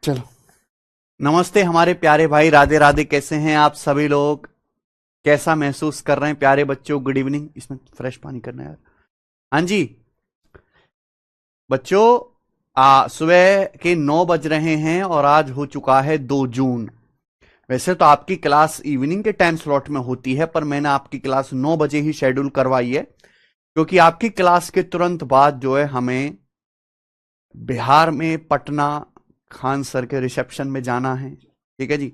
चलो, नमस्ते हमारे प्यारे भाई, राधे राधे। कैसे हैं आप सभी लोग? कैसा महसूस कर रहे हैं प्यारे बच्चों? Good evening. इसमें फ्रेश पानी करना है यार। हाँ जी बच्चों, सुबह के 9 बज रहे हैं और आज हो चुका है 2 जून। वैसे तो आपकी क्लास इवनिंग के टाइम स्लॉट में होती है, पर मैंने आपकी क्लास 9 बजे ही शेड्यूल करवाई है, क्योंकि आपकी क्लास के तुरंत बाद जो है हमें बिहार में पटना खान सर के रिसेप्शन में जाना है। ठीक है जी,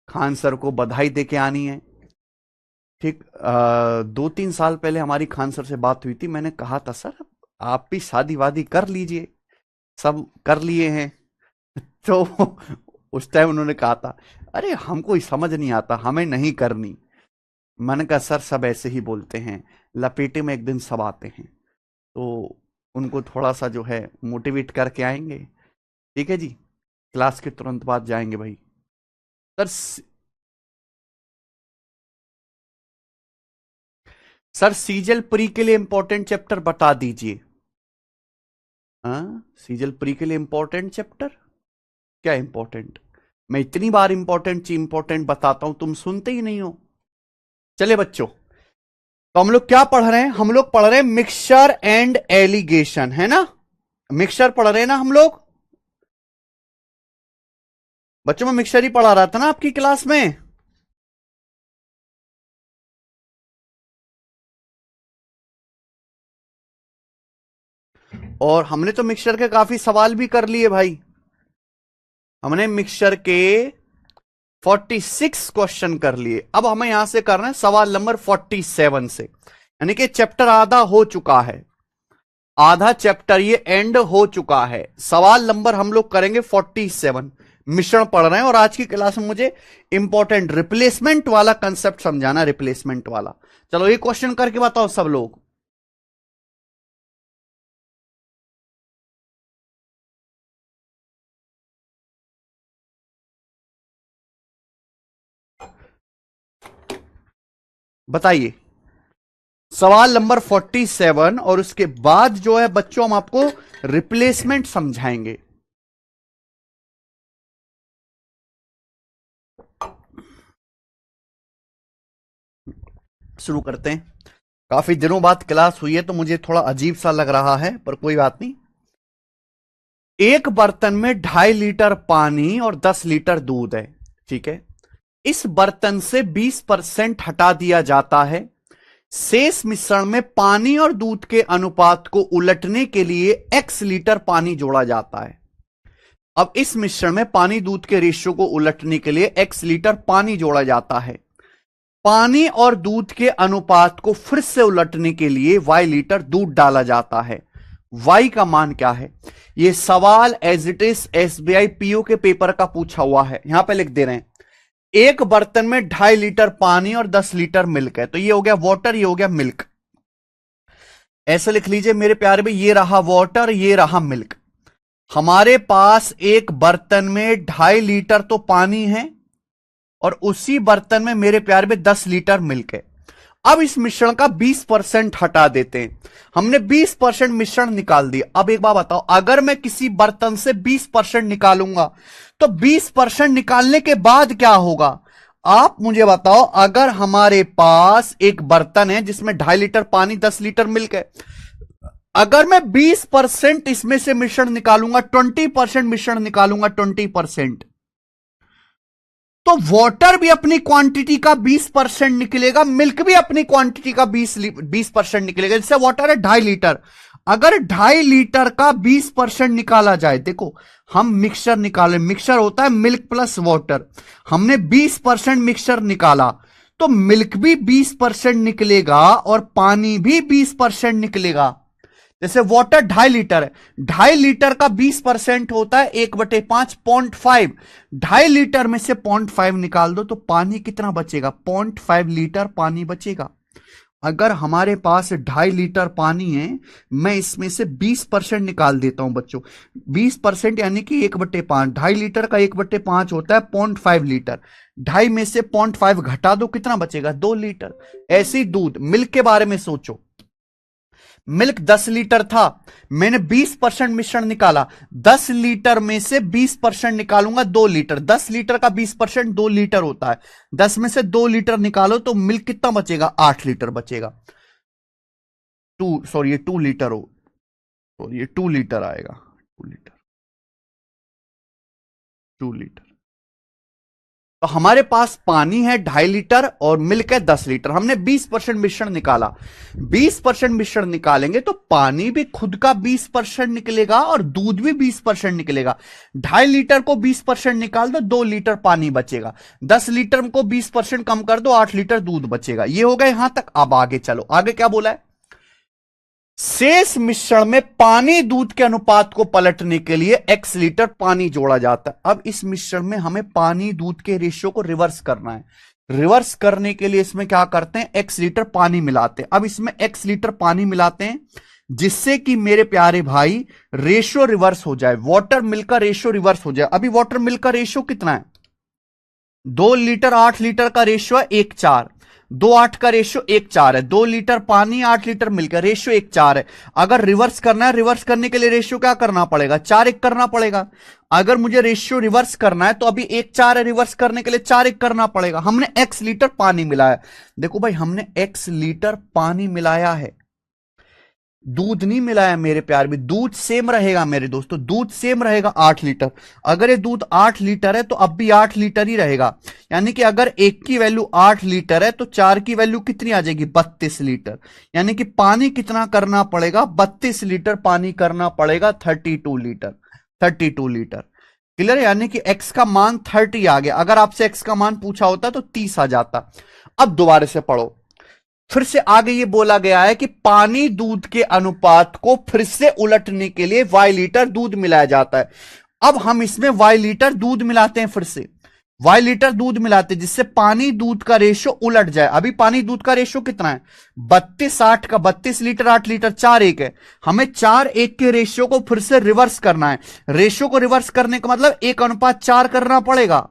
खान सर को बधाई दे के आनी है। ठीक, 2-3 साल पहले हमारी खान सर से बात हुई थी। मैंने कहा था सर आप भी शादी वादी कर लीजिए, सब कर लिए हैं। तो उस टाइम उन्होंने कहा था अरे हमको ही समझ नहीं आता, हमें नहीं करनी। मैंने कहा सर सब ऐसे ही बोलते हैं, लपेटे में एक दिन सब आते हैं। तो उनको थोड़ा सा जो है मोटिवेट करके आएंगे। ठीक है जी, क्लास के तुरंत बाद जाएंगे भाई। सर सर सीजल प्री के लिए इंपॉर्टेंट चैप्टर बता दीजिए। हाँ, सीजल प्री के लिए इंपॉर्टेंट चैप्टर क्या इंपॉर्टेंट? मैं इतनी बार इंपॉर्टेंट बताता हूं, तुम सुनते ही नहीं हो। चले बच्चों, तो हम लोग क्या पढ़ रहे हैं? हम लोग पढ़ रहे हैं मिक्सचर एंड एलिगेशन, है ना? मिक्सचर पढ़ रहे हैं ना हम लोग बच्चों? मैं मिक्सचर ही पढ़ा रहा था ना आपकी क्लास में। और हमने तो मिक्सचर के काफी सवाल भी कर लिए भाई। हमने मिक्सचर के 46 क्वेश्चन कर लिए। अब हमें यहां से करना है सवाल नंबर 47 से, यानी कि चैप्टर आधा हो चुका है। आधा चैप्टर ये एंड हो चुका है। सवाल नंबर हम लोग करेंगे 47। मिश्रण पढ़ रहे हैं और आज की क्लास में मुझे इंपॉर्टेंट रिप्लेसमेंट वाला कंसेप्ट समझाना। रिप्लेसमेंट वाला, चलो ये क्वेश्चन करके बताओ सब लोग। बताइए सवाल नंबर 47, और उसके बाद जो है बच्चों हम आपको रिप्लेसमेंट समझाएंगे। शुरू करते हैं। काफी दिनों बाद क्लास हुई है तो मुझे थोड़ा अजीब सा लग रहा है, पर कोई बात नहीं। एक बर्तन में 2.5 लीटर पानी और 10 लीटर दूध है। ठीक है, इस बर्तन से 20% हटा दिया जाता है। शेष मिश्रण में पानी और दूध के अनुपात को उलटने के लिए x लीटर पानी जोड़ा जाता है। अब इस मिश्रण में पानी दूध के रेशियो को उलटने के लिए x लीटर पानी जोड़ा जाता है। पानी और दूध के अनुपात को फिर से उलटने के लिए y लीटर दूध डाला जाता है। y का मान क्या है? यह सवाल as it is SBI PO के पेपर का पूछा हुआ है। यहां पे लिख दे रहे हैं एक बर्तन में 2.5 लीटर पानी और 10 लीटर मिल्क है। तो ये हो गया वाटर, ये हो गया मिल्क। ऐसे लिख लीजिए मेरे प्यारे भाई, ये रहा वाटर, ये रहा मिल्क। हमारे पास एक बर्तन में 2.5 लीटर तो पानी है और उसी बर्तन में मेरे प्यारे में 10 लीटर मिल्क है। अब इस मिश्रण का 20% हटा देते हैं। हमने 20% मिश्रण निकाल दिया। अब एक बात बताओ, अगर मैं किसी बर्तन से 20% निकालूंगा तो 20% निकालने के बाद क्या होगा? आप मुझे बताओ, अगर हमारे पास एक बर्तन है जिसमें 2.5 लीटर पानी, 10 लीटर मिल्क है, अगर मैं 20% इसमें से मिश्रण निकालूंगा, 20% मिश्रण निकालूंगा, 20%, तो वाटर भी अपनी क्वांटिटी का 20% निकलेगा, मिल्क भी अपनी क्वांटिटी का 20% निकलेगा। जैसे वाटर है 2.5 लीटर, अगर 2.5 लीटर का 20% निकाला जाए, देखो हम मिक्सचर निकाले, मिक्सचर होता है मिल्क प्लस वाटर, हमने 20% मिक्सचर निकाला, तो मिल्क भी 20% निकलेगा और पानी भी 20% निकलेगा। जैसे वाटर 2.5 लीटर है, 2.5 लीटर का 20% होता है 1/5, 0.5, 2.5 लीटर में से 0.5 निकाल दो तो पानी कितना बचेगा, 0.5 लीटर पानी बचेगा। अगर हमारे पास 2.5 लीटर पानी है, मैं इसमें से 20% निकाल देता हूं बच्चों, 20% यानी कि 1/5, 2.5 लीटर का 1/5 होता है 0.5 लीटर, 2.5 में से 0.5 घटा दो, कितना बचेगा, 2 लीटर। ऐसे ही दूध, मिल्क के बारे में सोचो, मिल्क 10 लीटर था, मैंने 20% मिश्रण निकाला, 10 लीटर में से 20% निकालूंगा, 2 लीटर, 10 लीटर का 20% 2 लीटर होता है, 10 में से 2 लीटर निकालो तो मिल्क कितना बचेगा, 8 लीटर बचेगा। सॉरी ये 2 लीटर हो, सॉरी ये 2 लीटर आएगा, 2 लीटर, 2 लीटर। तो हमारे पास पानी है 2.5 लीटर और मिल्क है 10 लीटर, हमने 20% मिश्रण निकाला, 20% मिश्रण निकालेंगे तो पानी भी खुद का 20% निकलेगा और दूध भी 20% निकलेगा। 2.5 लीटर को 20% निकाल दो, 2 लीटर पानी बचेगा, 10 लीटर को 20% कम कर दो, 8 लीटर दूध बचेगा। ये हो गए यहां तक। अब आगे चलो, आगे क्या बोला है, शेष मिश्रण में पानी दूध के अनुपात को पलटने के लिए x लीटर पानी जोड़ा जाता है। अब इस मिश्रण में हमें पानी दूध के रेशियो को रिवर्स करना है, रिवर्स करने के लिए इसमें क्या करते हैं, x लीटर पानी मिलाते हैं। अब इसमें x लीटर पानी मिलाते हैं जिससे कि मेरे प्यारे भाई रेशियो रिवर्स हो जाए, वाटर मिल्क का रेशियो रिवर्स हो जाए। अभी वाटर मिल्क का रेशियो कितना है, 2 लीटर 8 लीटर का रेशियो है 1:4, 2:8 का रेशियो 1:4 है, 2 लीटर पानी 8 लीटर मिलकर रेशियो 1:4 है। अगर रिवर्स करना है, रिवर्स करने के लिए रेशियो क्या करना पड़ेगा, 4:1 करना पड़ेगा। अगर मुझे रेशियो रिवर्स करना है तो अभी 1:4 है, रिवर्स करने के लिए 4:1 करना पड़ेगा। हमने x लीटर पानी मिलाया, देखो भाई हमने x लीटर पानी मिलाया है, दूध नहीं मिलाया मेरे प्यार भी, दूध सेम रहेगा मेरे दोस्तों, दूध सेम रहेगा 8 लीटर। अगर ये दूध 8 लीटर है तो अब भी 8 लीटर ही रहेगा, यानी कि अगर एक की वैल्यू 8 लीटर है तो 4 की वैल्यू कितनी आ जाएगी, 32 लीटर। यानी कि पानी कितना करना पड़ेगा, 32 लीटर पानी करना पड़ेगा, 32 लीटर, 32 लीटर। क्लियर, यानी कि x का मान 30 आ गया। अगर आपसे x का मान पूछा होता तो 30 आ जाता। अब दोबारा से पढ़ो, फिर से आगे ये बोला गया है कि पानी दूध के अनुपात को फिर से उलटने के लिए y लीटर दूध मिलाया जाता है। अब हम इसमें y लीटर दूध मिलाते हैं, फिर से y लीटर दूध मिलाते हैं जिससे पानी दूध का रेशियो उलट जाए। अभी पानी दूध का रेशियो कितना है, 32:8 का, 32 लीटर 8 लीटर, 4:1 है। हमें 4:1 के रेशियो को फिर से रिवर्स करना है। रेशियो को रिवर्स करने का मतलब 1:4 करना पड़ेगा।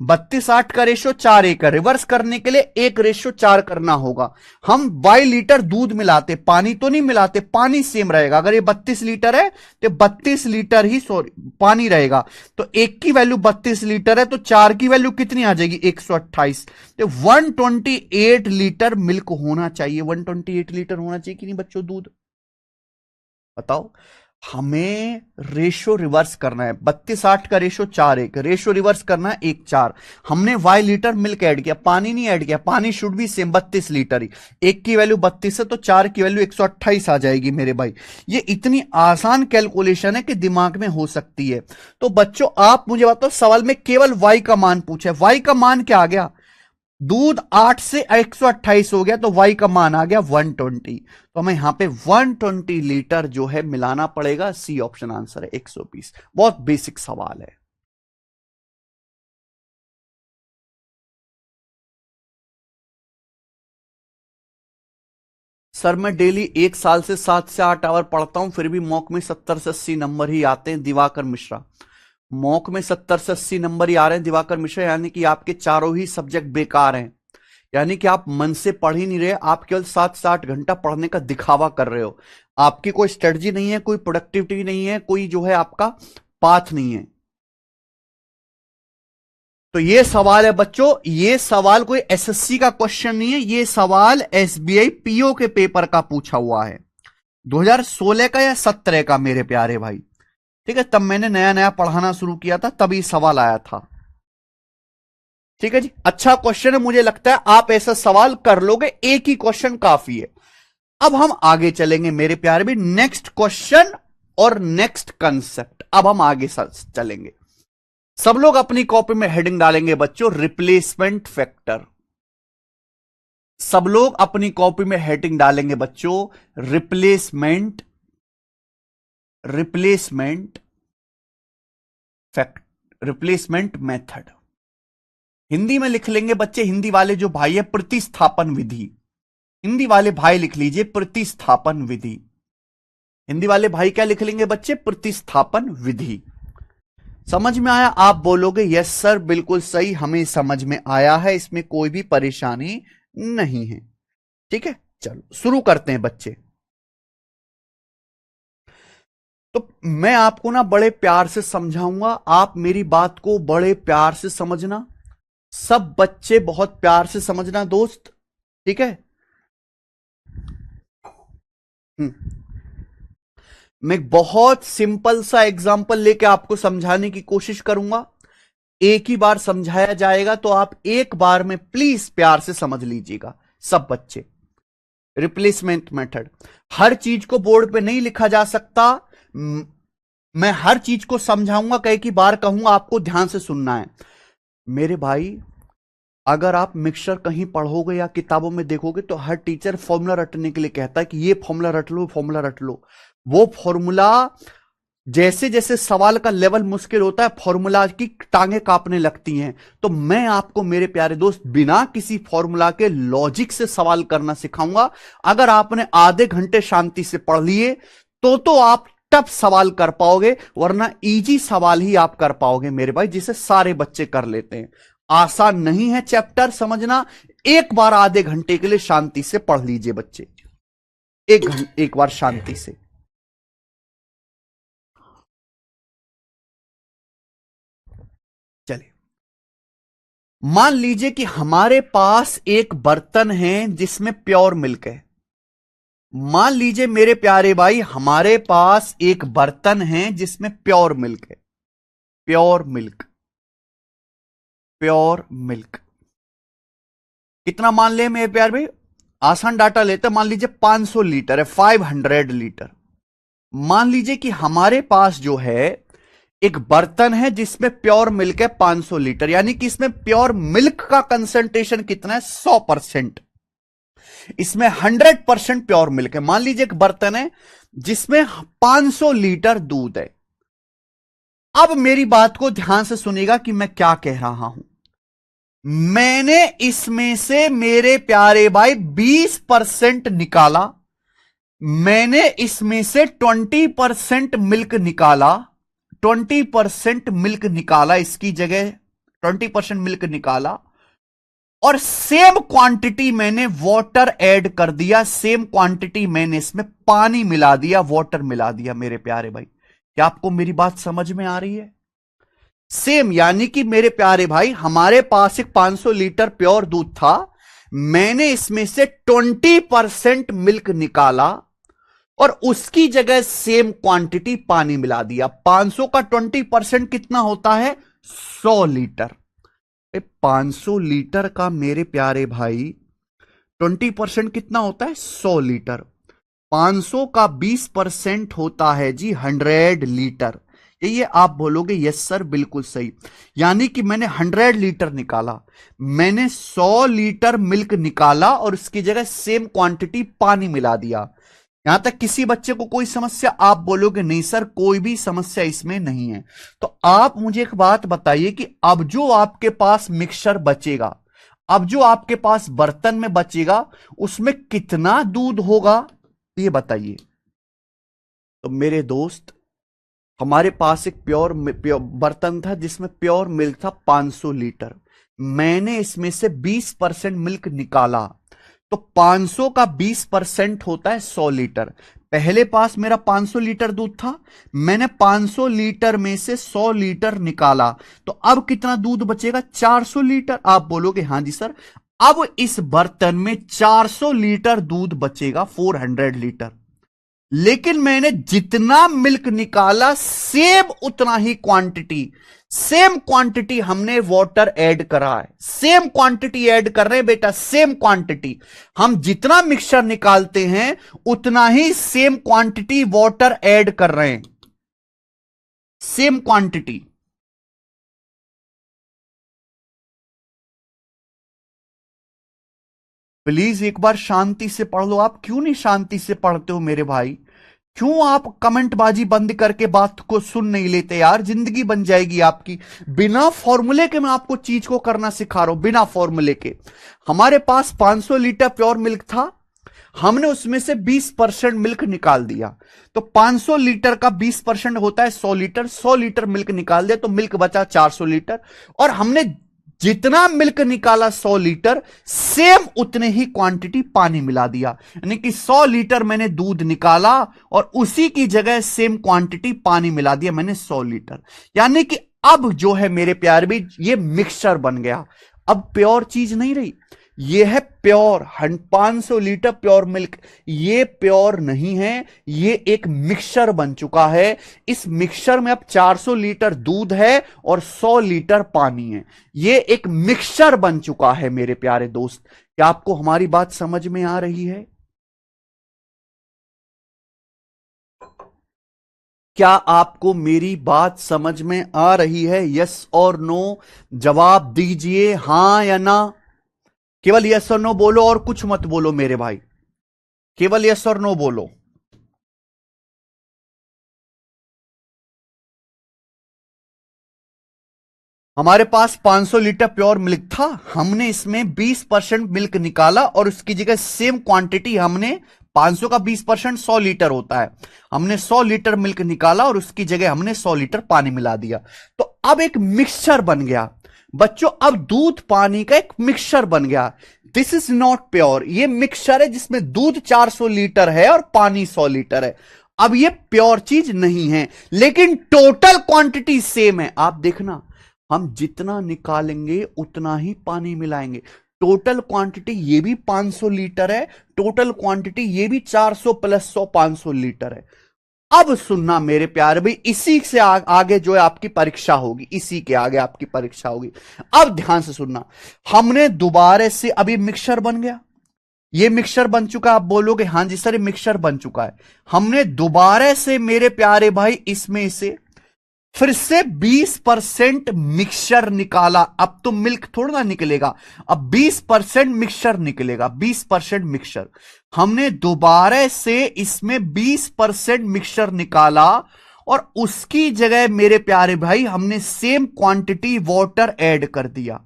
32:8 का रेशियो 4:1 है, रिवर्स करने के लिए 1:4 करना होगा। हम 22 लीटर दूध मिलाते, पानी तो नहीं मिलाते, पानी सेम रहेगा। अगर ये 32 लीटर है तो 32 लीटर ही सॉरी पानी रहेगा, तो एक की वैल्यू 32 लीटर है तो 4 की वैल्यू कितनी आ जाएगी, 128। तो 128 लीटर मिल्क होना चाहिए, 128 लीटर होना चाहिए कि नहीं बच्चों दूध, बताओ। हमें रेशियो रिवर्स करना है, 32:8 का रेशियो 4:1, रेशियो रिवर्स करना है 1:4। हमने y लीटर मिल्क ऐड किया, पानी नहीं ऐड किया, पानी शुड भी सेम 32 लीटर ही। एक की वैल्यू 32 है तो 4 की वैल्यू 128 आ जाएगी मेरे भाई। ये इतनी आसान कैलकुलेशन है कि दिमाग में हो सकती है। तो बच्चों आप मुझे बताओ, सवाल में केवल y का मान पूछा है, y का मान क्या आ गया, दूध 8 से 128 हो गया तो y का मान आ गया 120। तो हमें यहां पे 120 लीटर जो है मिलाना पड़ेगा, सी ऑप्शन आंसर है 120। बहुत बेसिक सवाल है। सर मैं डेली 1 साल से 7 से 8 आवर पढ़ता हूं, फिर भी मॉक में 70 से 80 नंबर ही आते हैं, दिवाकर मिश्रा। मॉक में 70 से 80 नंबर ही आ रहे हैं दिवाकर मिश्रा, यानी कि आपके चारों ही सब्जेक्ट बेकार हैं, यानी कि आप मन से पढ़ ही नहीं रहे, आप केवल 7 से 8 घंटा पढ़ने का दिखावा कर रहे हो। आपकी कोई स्ट्रेटजी नहीं है, कोई प्रोडक्टिविटी नहीं है, कोई जो है आपका पाथ नहीं है। तो ये सवाल है बच्चों, ये सवाल कोई एसएससी का क्वेश्चन नहीं है, ये सवाल एसबीआई पीओ के पेपर का पूछा हुआ है, 2016 का या 17 का मेरे प्यारे भाई। ठीक है, तब मैंने नया नया पढ़ाना शुरू किया था, तभी सवाल आया था। ठीक है जी, अच्छा क्वेश्चन है, मुझे लगता है आप ऐसा सवाल कर लोगे, एक ही क्वेश्चन काफी है। अब हम आगे चलेंगे मेरे प्यारे भी, नेक्स्ट क्वेश्चन और नेक्स्ट कंसेप्ट। अब हम आगे चलेंगे। सब लोग अपनी कॉपी में हेडिंग डालेंगे बच्चों, रिप्लेसमेंट फैक्टर। सब लोग अपनी कॉपी में हेडिंग डालेंगे बच्चों, replacement fact replacement method. Hindi में लिख लेंगे बच्चे, हिंदी वाले जो भाई है, प्रतिस्थापन विधि। हिंदी वाले भाई लिख लीजिए प्रतिस्थापन विधि। हिंदी वाले भाई क्या लिख लेंगे बच्चे, प्रतिस्थापन विधि। समझ में आया? आप बोलोगे यस सर बिल्कुल सही, हमें समझ में आया है, इसमें कोई भी परेशानी नहीं है। ठीक है, चलो शुरू करते हैं बच्चे। तो मैं आपको ना बड़े प्यार से समझाऊंगा, आप मेरी बात को बड़े प्यार से समझना, सब बच्चे बहुत प्यार से समझना दोस्त। ठीक है, मैं बहुत सिंपल सा एग्जांपल लेके आपको समझाने की कोशिश करूंगा, एक ही बार समझाया जाएगा, तो आप एक बार में प्लीज प्यार से समझ लीजिएगा सब बच्चे। रिप्लेसमेंट मेथड, हर चीज को बोर्ड पे नहीं लिखा जा सकता, मैं हर चीज को समझाऊंगा, कई की बार कहूंगा, आपको ध्यान से सुनना है मेरे भाई। अगर आप मिक्सचर कहीं पढ़ोगे या किताबों में देखोगे तो हर टीचर फॉर्मूला रटने के लिए कहता है कि ये फॉर्मूला रट लो, फॉर्मूला रट लो। वो फॉर्मूला जैसे जैसे सवाल का लेवल मुश्किल होता है, फॉर्मूला की टांगे कांपने लगती हैं। तो मैं आपको मेरे प्यारे दोस्त बिना किसी फॉर्मूला के लॉजिक से सवाल करना सिखाऊंगा। अगर आपने आधे घंटे शांति से पढ़ लिए तो आप टफ सवाल कर पाओगे, वरना इजी सवाल ही आप कर पाओगे मेरे भाई, जिसे सारे बच्चे कर लेते हैं। आसान नहीं है चैप्टर समझना, एक बार आधे घंटे के लिए शांति से पढ़ लीजिए बच्चे, एक बार शांति से। चलिए, मान लीजिए कि हमारे पास एक बर्तन है जिसमें प्योर मिल्क है। मान लीजिए मेरे प्यारे भाई, हमारे पास एक बर्तन है जिसमें प्योर मिल्क है। प्योर मिल्क, प्योर मिल्क कितना मान ले मेरे प्यारे भाई, आसान डाटा लेते, मान लीजिए 500 लीटर है, 500 लीटर। मान लीजिए कि हमारे पास जो है एक बर्तन है जिसमें प्योर मिल्क है 500 लीटर, यानी कि इसमें प्योर मिल्क का कंसंट्रेशन कितना है, 100%। इसमें 100% प्योर मिल्क है। मान लीजिए एक बर्तन है जिसमें 500 लीटर दूध है। अब मेरी बात को ध्यान से सुनिएगा कि मैं क्या कह रहा हूं। मैंने इसमें से मेरे प्यारे भाई 20% निकाला, मैंने इसमें से 20% मिल्क निकाला, 20% मिल्क निकाला, इसकी जगह 20% मिल्क निकाला, और सेम क्वांटिटी मैंने वाटर ऐड कर दिया, सेम क्वांटिटी मैंने इसमें पानी मिला दिया, वाटर मिला दिया मेरे प्यारे भाई। क्या आपको मेरी बात समझ में आ रही है? सेम, यानी कि मेरे प्यारे भाई हमारे पास एक 500 लीटर प्योर दूध था, मैंने इसमें से 20% मिल्क निकाला और उसकी जगह सेम क्वांटिटी पानी मिला दिया। 500 का 20% कितना होता है, 100 लीटर। 500 लीटर का मेरे प्यारे भाई 20% कितना होता है, 100 लीटर। 500 का 20% होता है जी 100 लीटर। ये आप बोलोगे यस सर बिल्कुल सही, यानी कि मैंने 100 लीटर निकाला, मैंने 100 लीटर मिल्क निकाला और उसकी जगह सेम क्वांटिटी पानी मिला दिया। यहां तक किसी बच्चे को कोई समस्या? आप बोलोगे नहीं सर कोई भी समस्या इसमें नहीं है। तो आप मुझे एक बात बताइए कि अब जो आपके पास मिक्सचर बचेगा, अब जो आपके पास बर्तन में बचेगा, उसमें कितना दूध होगा, ये बताइए। तो मेरे दोस्त, हमारे पास एक प्योर बर्तन था जिसमें प्योर मिल्क था 500 लीटर, मैंने इसमें से 20% मिल्क निकाला, तो 500 का 20% होता है 100 लीटर। पहले पास मेरा 500 लीटर दूध था, मैंने 500 लीटर में से 100 लीटर निकाला, तो अब कितना दूध बचेगा? 400 लीटर। आप बोलोगे हाँ जी सर, अब इस बर्तन में 400 लीटर दूध बचेगा, 400 लीटर। लेकिन मैंने जितना मिल्क निकाला सेम उतना ही क्वांटिटी, सेम क्वांटिटी हमने वाटर ऐड करा है, सेम क्वांटिटी ऐड कर रहे हैं बेटा, सेम क्वांटिटी। हम जितना मिक्सचर निकालते हैं उतना ही सेम क्वांटिटी वाटर ऐड कर रहे हैं, सेम क्वांटिटी। प्लीज एक बार शांति से पढ़ लो। आप क्यों नहीं शांति से पढ़ते हो मेरे भाई? क्यों आप कमेंटबाजी बंद करके बात को सुन नहीं लेते यार? जिंदगी बन जाएगी आपकी। बिना फॉर्मूले के मैं आपको चीज को करना सिखा रहा हूं, बिना फॉर्मूले के। हमारे पास 500 लीटर प्योर मिल्क था, हमने उसमें से 20% मिल्क निकाल दिया, तो 500 लीटर का 20% होता है 100 लीटर। 100 लीटर मिल्क निकाल दिया तो मिल्क बचा 400 लीटर, और हमने जितना मिल्क निकाला 100 लीटर, सेम उतने ही क्वांटिटी पानी मिला दिया। यानी कि 100 लीटर मैंने दूध निकाला और उसी की जगह सेम क्वांटिटी पानी मिला दिया मैंने 100 लीटर। यानी कि अब जो है मेरे प्यारे भी, ये मिक्सचर बन गया। अब प्योर चीज नहीं रही, ये है प्योर 500 लीटर प्योर मिल्क। ये प्योर नहीं है, ये एक मिक्सचर बन चुका है। इस मिक्सचर में अब 400 लीटर दूध है और 100 लीटर पानी है। ये एक मिक्सचर बन चुका है मेरे प्यारे दोस्त। क्या आपको हमारी बात समझ में आ रही है? क्या आपको मेरी बात समझ में आ रही है? यस और नो जवाब दीजिए, हां या ना। केवल यस और नो बोलो और कुछ मत बोलो मेरे भाई, केवल यस और नो बोलो। हमारे पास 500 लीटर प्योर मिल्क था, हमने इसमें 20% मिल्क निकाला और उसकी जगह सेम क्वांटिटी हमने 500 का 20% 100 लीटर होता है, हमने 100 लीटर मिल्क निकाला और उसकी जगह हमने 100 लीटर पानी मिला दिया। तो अब एक मिक्सचर बन गया बच्चों, अब दूध पानी का एक मिक्सचर बन गया। दिस इज नॉट प्योर, ये मिक्सचर है जिसमें दूध 400 लीटर है और पानी 100 लीटर है। अब ये प्योर चीज नहीं है, लेकिन टोटल क्वांटिटी सेम है। आप देखना, हम जितना निकालेंगे उतना ही पानी मिलाएंगे। टोटल क्वांटिटी ये भी 500 लीटर है, टोटल क्वांटिटी ये भी 400 प्लस 100 500 लीटर है। अब सुनना मेरे प्यारे भाई, इसी से आगे जो है आपकी परीक्षा होगी, इसी के आगे आपकी परीक्षा होगी। अब ध्यान से सुनना, हमने दोबारा से अभी मिक्सचर बन गया, ये मिक्सचर बन चुका। आप बोलोगे हाँ जी सर ये मिक्सचर बन चुका है। हमने दोबारा से मेरे प्यारे भाई इसमें से फिर से 20% मिक्सचर निकाला। अब तो मिल्क थोड़ा ना निकलेगा, अब 20% मिक्सचर निकलेगा, 20% मिक्सचर। हमने दोबारा से इसमें 20% मिक्सचर निकाला और उसकी जगह मेरे प्यारे भाई हमने सेम क्वांटिटी वाटर ऐड कर दिया,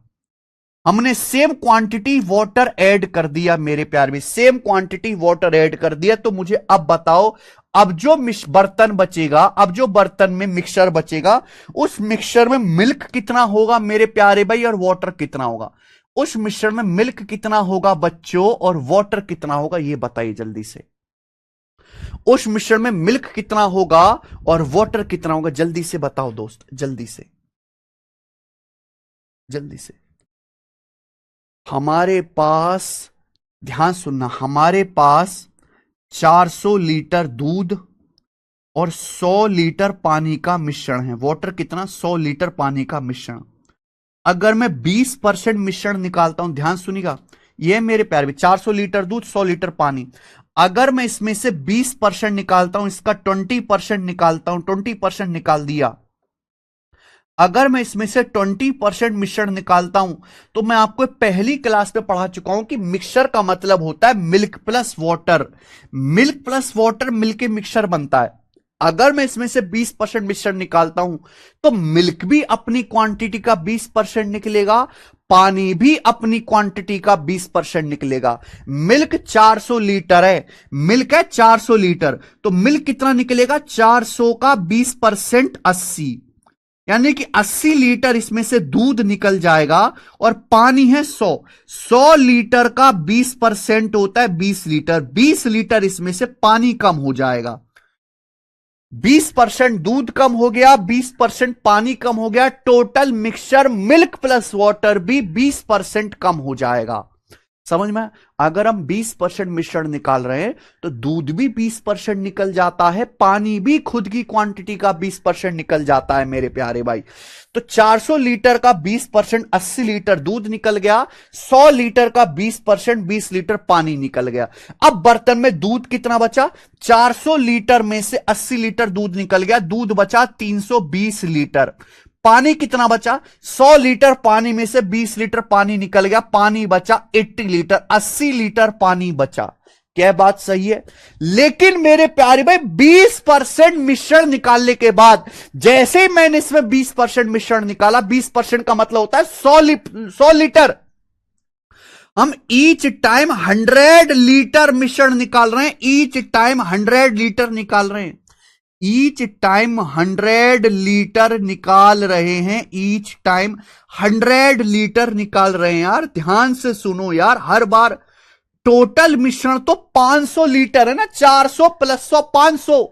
हमने सेम क्वांटिटी वाटर ऐड कर दिया मेरे प्यार में, सेम क्वांटिटी वाटर ऐड कर दिया। तो मुझे अब बताओ, अब जो बर्तन बचेगा, अब जो बर्तन में मिक्सचर बचेगा, उस मिक्सचर में मिल्क कितना होगा मेरे प्यारे भाई और वाटर कितना होगा? उस मिक्सचर में मिल्क कितना होगा बच्चों और वाटर कितना होगा, ये बताइए जल्दी से। उस मिक्सचर में मिल्क कितना होगा और वाटर कितना होगा, जल्दी से बताओ दोस्त, जल्दी से, जल्दी से। हमारे पास, ध्यान सुनना, हमारे पास 400 लीटर दूध और 100 लीटर पानी का मिश्रण है। वाटर कितना? 100 लीटर पानी का मिश्रण। अगर मैं 20% मिश्रण निकालता हूं, ध्यान सुनिएगा, यह मेरे प्यारे में 400 लीटर दूध 100 लीटर पानी, अगर मैं इसमें से 20% निकालता हूं, इसका 20% निकालता हूं, 20% निकाल दिया, अगर मैं इसमें से 20% मिश्रण निकालता हूं, तो मैं आपको पहली क्लास में पढ़ा चुका हूं कि मिक्सचर का मतलब होता है milk plus water. Milk plus water मिलके मिक्सचर बनता है। अगर मैं इसमें से 20% मिश्रण निकालता हूं, तो मिल्क भी अपनी क्वांटिटी का 20% निकलेगा, पानी भी अपनी क्वांटिटी का 20% निकलेगा। मिल्क 400 लीटर है, मिल्क है 400 लीटर, तो मिल्क कितना निकलेगा? 400 का 20% 80। यानी कि 80 लीटर इसमें से दूध निकल जाएगा और पानी है 100 लीटर का 20% होता है 20 लीटर। 20 लीटर इसमें से पानी कम हो जाएगा। 20% दूध कम हो गया, 20% पानी कम हो गया, total mixture milk plus water भी 20% कम हो जाएगा। समझ में? अगर हम 20% मिश्रण निकाल रहे हैं तो दूध भी 20% निकल जाता है, पानी भी खुद की क्वांटिटी का 20% निकल जाता है मेरे प्यारे भाई। तो 400 लीटर का 20% 80 लीटर दूध निकल गया, 100 लीटर का 20% 20 लीटर पानी निकल गया। अब बर्तन में दूध कितना बचा? 400 लीटर में से 80 लीटर दूध निकल गया, दूध बचा 320 लीटर। पानी कितना बचा? 100 लीटर पानी में से 20 लीटर पानी निकल गया, पानी बचा 80 लीटर, 80 लीटर पानी बचा। क्या बात सही है? लेकिन मेरे प्यारे भाई 20% मिश्रण निकालने के बाद, जैसे ही मैंने इसमें 20% मिश्रण निकाला, 20% का मतलब होता है 100 लीटर। हम ईच टाइम 100 लीटर मिश्रण निकाल रहे हैं, ईच टाइम 100 लीटर निकाल रहे हैं, ईच टाइम 100 लीटर निकाल रहे हैं, ईच टाइम 100 लीटर निकाल रहे हैं। यार ध्यान से सुनो यार, हर बार टोटल मिश्रण तो 500 लीटर है ना, 400 प्लस 100 500,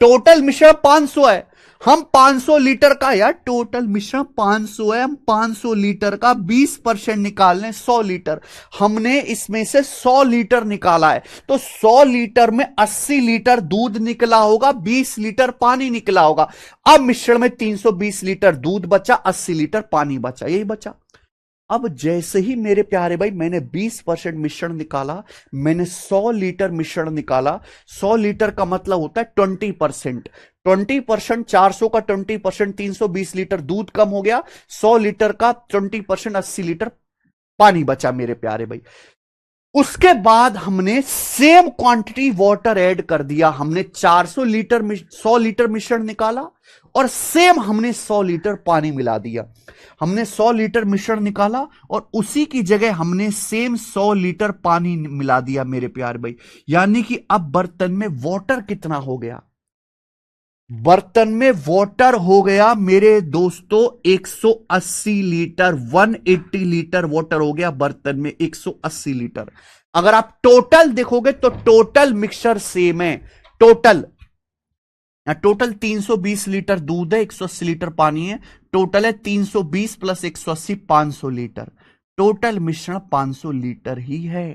टोटल मिश्रण 500 है। हम 500 लीटर का, यार टोटल मिश्रण 500 है, हम 500 लीटर का 20% निकाल लें 100 लीटर। हमने इसमें से 100 लीटर निकाला है, तो 100 लीटर में 80 लीटर दूध निकला होगा, 20 लीटर पानी निकला होगा। अब मिश्रण में 320 लीटर दूध बचा, 80 लीटर पानी बचा, यही बचा। अब जैसे ही मेरे प्यारे भाई मैंने 20% मिश्रण निकाला, मैंने 100 लीटर मिश्रण निकाला, 100 लीटर का मतलब होता है 20%, 20% 400 का 20% 320 लीटर दूध कम हो गया, 100 लीटर का 20% 80 लीटर पानी बचा मेरे प्यारे भाई। उसके बाद हमने सेम क्वांटिटी वाटर ऐड कर दिया, हमने 400 लीटर 100 लीटर मिश्रण निकाला और सेम हमने 100 लीटर पानी मिला दिया। हमने 100 लीटर मिश्रण निकाला और उसी की जगह हमने सेम 100 लीटर पानी मिला दिया मेरे प्यारे भाई। यानी कि अब बर्तन में वाटर कितना हो गया? बर्तन में वाटर हो गया मेरे दोस्तों 180 लीटर, 180 लीटर वाटर हो गया बर्तन में, 180 लीटर। अगर आप टोटल देखोगे तो टोटल मिक्सचर सेम है, टोटल 320 लीटर दूध है, 180 लीटर पानी है, टोटल है 320 प्लस 180 500 लीटर, टोटल मिश्रण 500 लीटर ही है।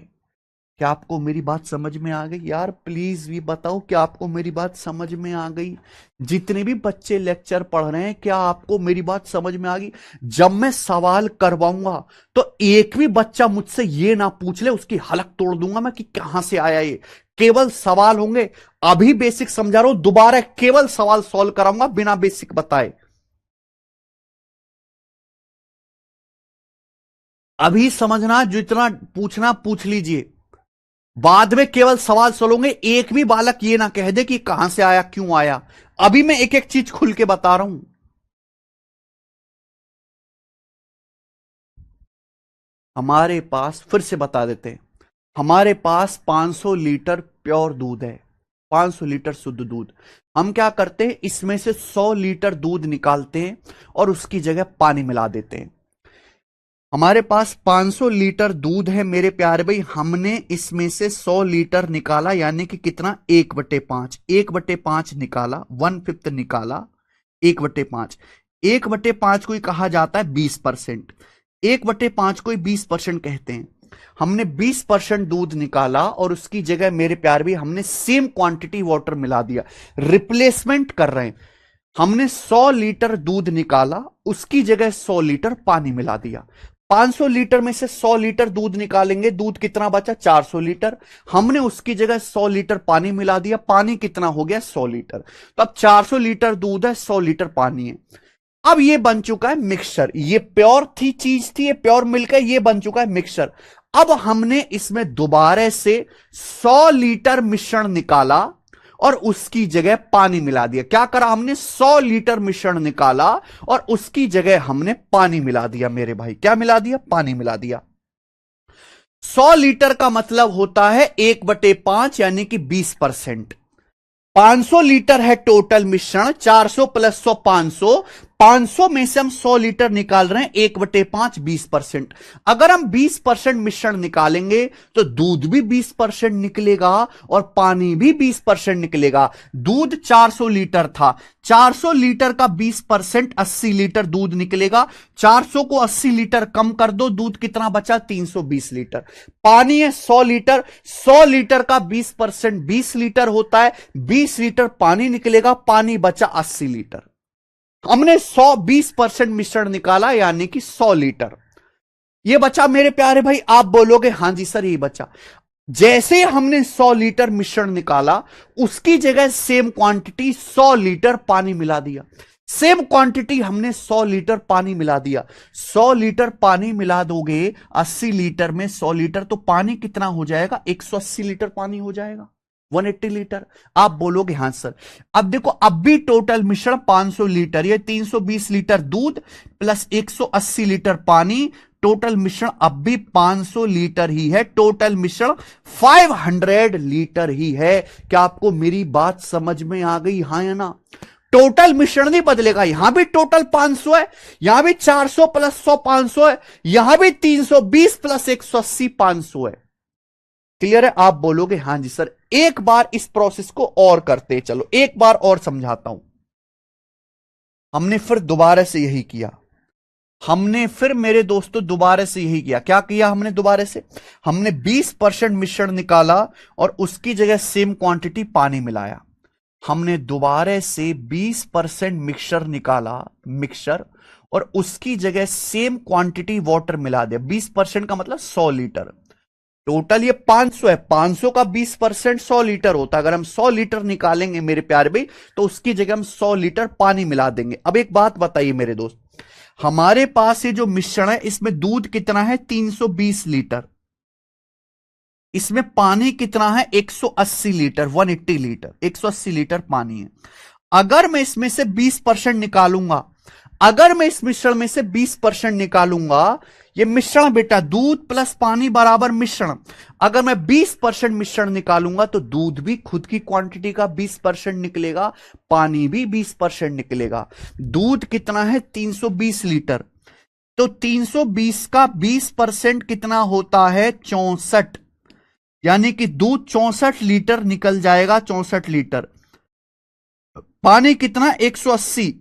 क्या आपको मेरी बात समझ में आ गई? यार प्लीज भी बताओ, क्या आपको मेरी बात समझ में आ गई? जितने भी बच्चे लेक्चर पढ़ रहे हैं, क्या आपको मेरी बात समझ में आ गई? जब मैं सवाल करवाऊंगा तो एक भी बच्चा मुझसे ये ना पूछ ले, उसकी हलक तोड़ दूंगा मैं कि कहां से आया ये। केवल सवाल होंगे, अभी बेसिक समझा रहा हूं, दोबारा केवल सवाल सॉल्व कराऊंगा बिना बेसिक बताए। अभी समझना, जितना पूछना पूछ लीजिए, बाद में केवल सवाल सोलोगे, एक भी बालक ये ना कह दे कि कहां से आया, क्यों आया। अभी मैं एक एक चीज खुल के बता रहा हूं। हमारे पास, फिर से बता देते हैं, हमारे पास 500 लीटर प्योर दूध है, 500 लीटर शुद्ध दूध। हम क्या करते हैं, इसमें से 100 लीटर दूध निकालते हैं और उसकी जगह पानी मिला देते हैं। हमारे पास 500 लीटर दूध है मेरे प्यारे भाई, हमने इसमें से 100 लीटर निकाला, यानी कि कितना, 1/5, 1/5 निकाला, 1/5 निकाला, 1/5, 1/5 को ही कहा जाता है 20%, 1/5 को ही 20% कहते हैं। हमने 20% दूध निकाला और उसकी जगह मेरे प्यारे भाई हमने सेम क्वांटिटी वाटर मिला दिया, रिप्लेसमेंट कर रहे हैं। हमने 100 लीटर दूध निकाला, उसकी जगह 100 लीटर पानी मिला दिया। 500 लीटर में से 100 लीटर दूध निकालेंगे, दूध कितना बचा, 400 लीटर। हमने उसकी जगह 100 लीटर पानी मिला दिया, पानी कितना हो गया, 100 लीटर। तो अब 400 लीटर दूध है, 100 लीटर पानी है। अब ये बन चुका है मिक्सचर, ये प्योर थी चीज थी, ये प्योर मिल्क है, ये बन चुका है मिक्सचर। अब हमने इसमें दोबारा से 100 लीटर मिश्रण निकाला और उसकी जगह पानी मिला दिया। क्या करा हमने, 100 लीटर मिश्रण निकाला और उसकी जगह हमने पानी मिला दिया मेरे भाई। क्या मिला दिया, पानी मिला दिया। 100 लीटर का मतलब होता है 1/5, यानी कि 20%। 500 लीटर है टोटल मिश्रण, 400 प्लस 100 500, 500 में से हम 100 लीटर निकाल रहे हैं, 1/5 20%। अगर हम 20% मिश्रण निकालेंगे तो दूध भी 20% निकलेगा और पानी भी 20% निकलेगा। दूध 400 लीटर था, 400 लीटर का 20% 80 लीटर दूध निकलेगा। 400 को 80 लीटर कम कर दो, दूध कितना बचा? 320 लीटर। पानी है 100 लीटर, 100 लीटर का 20% 20 लीटर होता है, 20 लीटर पानी निकलेगा, पानी बचा 80 लीटर। हमने 120% मिश्रण निकाला, यानी कि 100 लीटर। ये बचा मेरे प्यारे भाई। आप बोलोगे हां जी सर ये बचा। जैसे हमने 100 लीटर मिश्रण निकाला, उसकी जगह सेम क्वांटिटी 100 लीटर पानी मिला दिया। सेम क्वांटिटी हमने 100 लीटर पानी मिला दिया। 100 लीटर पानी मिला दोगे 80 लीटर में 100 लीटर, तो पानी कितना हो जाएगा? 180 लीटर पानी हो जाएगा, 180 लीटर। आप बोलोगे हां सर। अब देखो, अब भी टोटल मिश्रण 500 लीटर, ये 320 लीटर दूध प्लस 180 लीटर पानी, टोटल मिश्रण अब भी 500 लीटर ही है। टोटल मिश्रण 500 लीटर ही है। क्या आपको मेरी बात समझ में आ गई? हां या ना? टोटल मिश्रण नहीं बदलेगा। यहां भी टोटल 500 है, यहां भी 400 प्लस 100 500 है, यहां भी 320 प्लस 180 500 है। क्लियर है? आप बोलोगे हां जी सर। एक बार इस प्रोसेस को और करते चलो, एक बार और समझाता हूं। हमने फिर दोबारा से यही किया, हमने फिर मेरे दोस्तों दोबारा से यही किया। क्या किया हमने दोबारा से? हमने 20% मिश्रण निकाला और उसकी जगह सेम क्वांटिटी पानी मिलाया। हमने दोबारा से 20% मिक्सर निकाला, मिक्सर, और उसकी जगह सेम क्वांटिटी वाटर मिला दिया। 20% का मतलब 100 लीटर। टोटल ये 500 है, 500 का 20% 100 लीटर होता है। अगर हम 100 लीटर निकालेंगे मेरे प्यारे भाई, तो उसकी जगह हम 100 लीटर पानी मिला देंगे। अब एक बात बताइए मेरे दोस्त, हमारे पास ये जो मिश्रण है, इसमें दूध कितना है? 320 लीटर। इसमें पानी कितना है? 180 लीटर, 180 लीटर, 180 लीटर पानी है। अगर मैं इसमें से 20% निकालूंगा, अगर मैं इस मिश्रण में से 20% निकालूंगा, ये मिश्रण बेटा दूध प्लस पानी बराबर मिश्रण, अगर मैं 20% मिश्रण निकालूंगा तो दूध भी खुद की क्वांटिटी का 20% निकलेगा, पानी भी 20% निकलेगा। दूध कितना है? 320 लीटर। तो 320 का 20% कितना होता है? 64। यानी कि दूध 64 लीटर निकल जाएगा, 64 लीटर। पानी कितना? 180।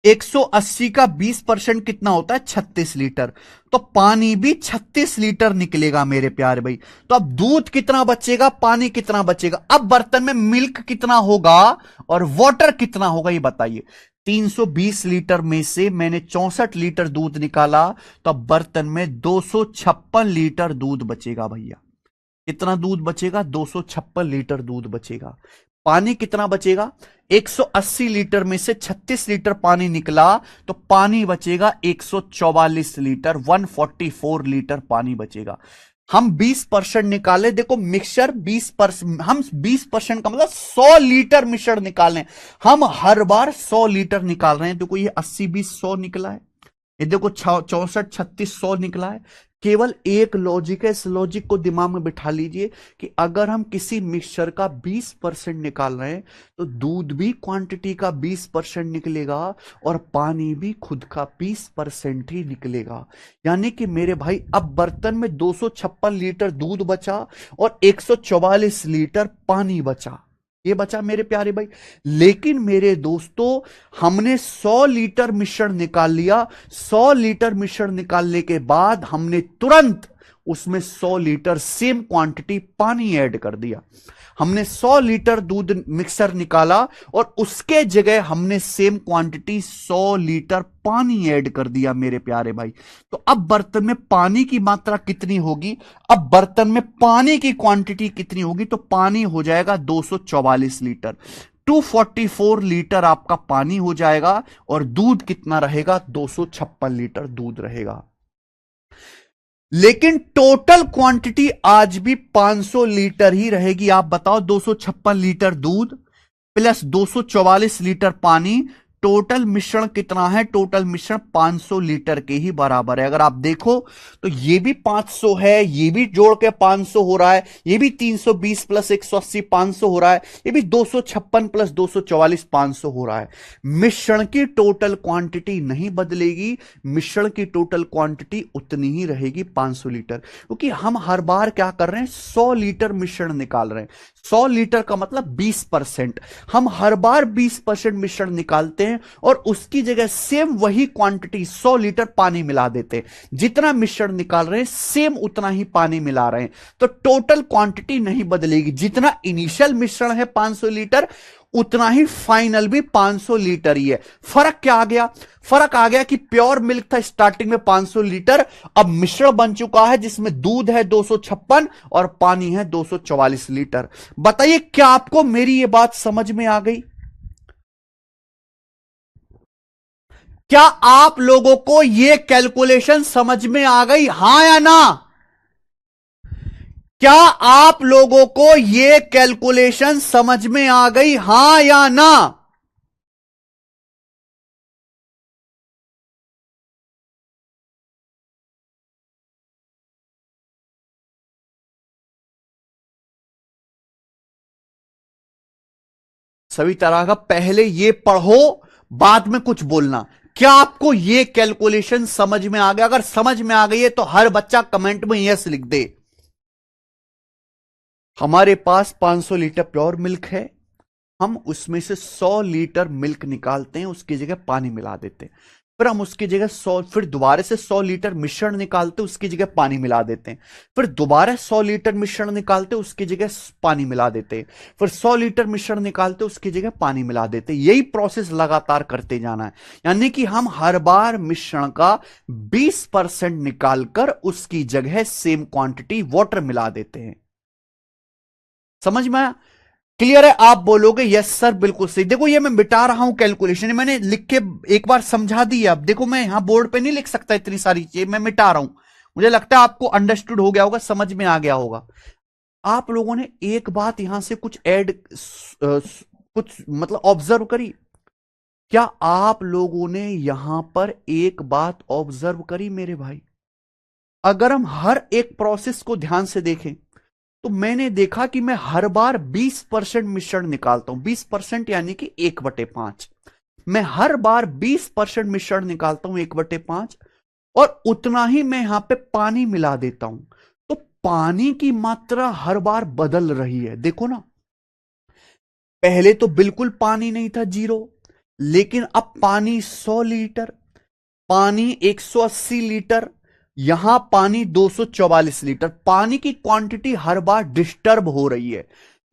180 का 20% कितना होता है? 36 लीटर। तो पानी भी 36 लीटर निकलेगा मेरे प्यारे भाई। तो अब दूध कितना बचेगा, पानी कितना बचेगा? अब बर्तन में मिल्क कितना होगा और वाटर कितना होगा, ये बताइए। 320 लीटर में से मैंने 64 लीटर दूध निकाला, तो अब बर्तन में 256 लीटर दूध बचेगा भैया। कितना दूध बचेगा? 256 लीटर दूध बचेगा। पानी कितना बचेगा? 180 लीटर में से 36 लीटर पानी निकला, तो पानी बचेगा 144 लीटर, 144 लीटर पानी बचेगा। हम 20% निकाले। देखो मिक्सर 20%, हम 20% का मतलब 100 लीटर मिश्रण निकालें। हम हर बार 100 लीटर निकाल रहे हैं। देखो ये 80 20 100 निकला है, ये देखो 64 36 100 निकला है। केवल एक लॉजिक है, इस लॉजिक को दिमाग में बिठा लीजिए कि अगर हम किसी मिक्सचर का 20% निकाल रहे हैं, तो दूध भी क्वांटिटी का 20% निकलेगा और पानी भी खुद का 20% ही निकलेगा। यानी कि मेरे भाई अब बर्तन में 256 लीटर दूध बचा और 144 लीटर पानी बचा। ये बचा मेरे प्यारे भाई। लेकिन मेरे दोस्तों, हमने 100 लीटर मिश्रण निकाल लिया। 100 लीटर मिश्रण निकालने के बाद हमने तुरंत उसमें 100 लीटर सेम क्वांटिटी पानी ऐड कर दिया। हमने 100 लीटर दूध मिक्सर निकाला और उसके जगह हमने सेम क्वांटिटी 100 लीटर पानी ऐड कर दिया मेरे प्यारे भाई। तो अब बर्तन में पानी की मात्रा कितनी होगी? अब बर्तन में पानी की क्वांटिटी कितनी होगी? तो पानी हो जाएगा 244 लीटर। 244 लीटर आपका पानी हो जाएगा और दूध कितना रहेगा? 256 लीटर दूध रहेगा। लेकिन टोटल क्वांटिटी आज भी 500 लीटर ही रहेगी। आप बताओ, 256 लीटर दूध प्लस 244 लीटर पानी, टोटल मिश्रण कितना है? टोटल मिश्रण 500 लीटर के ही बराबर है। अगर आप देखो तो ये भी 500 है, ये भी जोड़ के 500 हो रहा है, ये भी 320 प्लस 180 500 हो रहा है, ये भी 256 प्लस 244 500 हो रहा है। मिश्रण की टोटल क्वांटिटी नहीं बदलेगी, मिश्रण की टोटल क्वांटिटी उतनी ही रहेगी 500 लीटर, क्योंकि हम हर बार क्या कर रहे हैं? 100 लीटर मिश्रण निकाल रहे हैं। 100 लीटर का मतलब 20%। हम हर बार 20% मिश्रण निकालते हैं और उसकी जगह सेम वही क्वांटिटी 100 लीटर पानी मिला देते हैं। जितना मिश्रण निकाल रहे हैं सेम उतना ही पानी मिला रहे हैं, तो टोटल क्वांटिटी नहीं बदलेगी। जितना इनिशियल मिश्रण है 500 लीटर, उतना ही फाइनल भी 500 लीटर ही है। फर्क क्या आ गया? फर्क आ गया कि प्योर मिल्क था स्टार्टिंग में 500 लीटर, अब मिश्रण बन चुका है जिसमें दूध है 256 और पानी है 244 लीटर। बताइए क्या आपको मेरी यह बात समझ में आ गई? क्या आप लोगों को यह कैलकुलेशन समझ में आ गई, हां या ना? क्या आप लोगों को यह कैलकुलेशन समझ में आ गई, हां या ना? सभी तरह का पहले ये पढ़ो, बाद में कुछ बोलना। क्या आपको ये कैलकुलेशन समझ में आ गया? अगर समझ में आ गई है तो हर बच्चा कमेंट में यस लिख दे। हमारे पास 500 लीटर प्योर मिल्क है, हम उसमें से 100 लीटर मिल्क निकालते हैं, उसकी जगह पानी मिला देते हैं। फिर हम उसकी जगह 100, फिर दोबारा से 100 लीटर मिश्रण निकालते, उसकी जगह पानी मिला देते हैं। फिर दोबारा 100 लीटर मिश्रण निकालते, उसकी जगह पानी मिला देते हैं। फिर 100 लीटर मिश्रण निकालते, उसकी जगह पानी मिला देते हैं। यही प्रोसेस लगातार करते जाना है, यानी कि हम हर बार मिश्रण का 20% निकालकर उसकी जगह सेम क्वांटिटी वाटर मिला देते हैं। समझ में आया? क्लियर है? आप बोलोगे यस सर बिल्कुल सही। देखो ये मैं मिटा रहा हूं कैलकुलेशन, मैंने लिख के एक बार समझा दी। अब देखो मैं यहां बोर्ड पे नहीं लिख सकता इतनी सारी चीजें, मैं मिटा रहा हूं। मुझे लगता है आपको अंडरस्टूड हो गया होगा, समझ में आ गया होगा। आप लोगों ने एक बात यहां से कुछ ऐड, कुछ मतलब ऑब्जर्व करी? क्या आप लोगों ने यहां पर एक बात ऑब्जर्व करी मेरे भाई? अगर हम हर एक प्रोसेस को ध्यान से देखें तो मैंने देखा कि मैं हर बार 20% मिश्रण निकालता हूं। 20% यानी कि 1/5। मैं हर बार 20% मिश्रण निकालता हूं 1/5, और उतना ही मैं यहां पे पानी मिला देता हूं। तो पानी की मात्रा हर बार बदल रही है, देखो ना। पहले तो बिल्कुल पानी नहीं था, जीरो, लेकिन अब पानी 100 लीटर, पानी 180 लीटर, यहां पानी 244 लीटर। पानी की क्वांटिटी हर बार डिस्टर्ब हो रही है।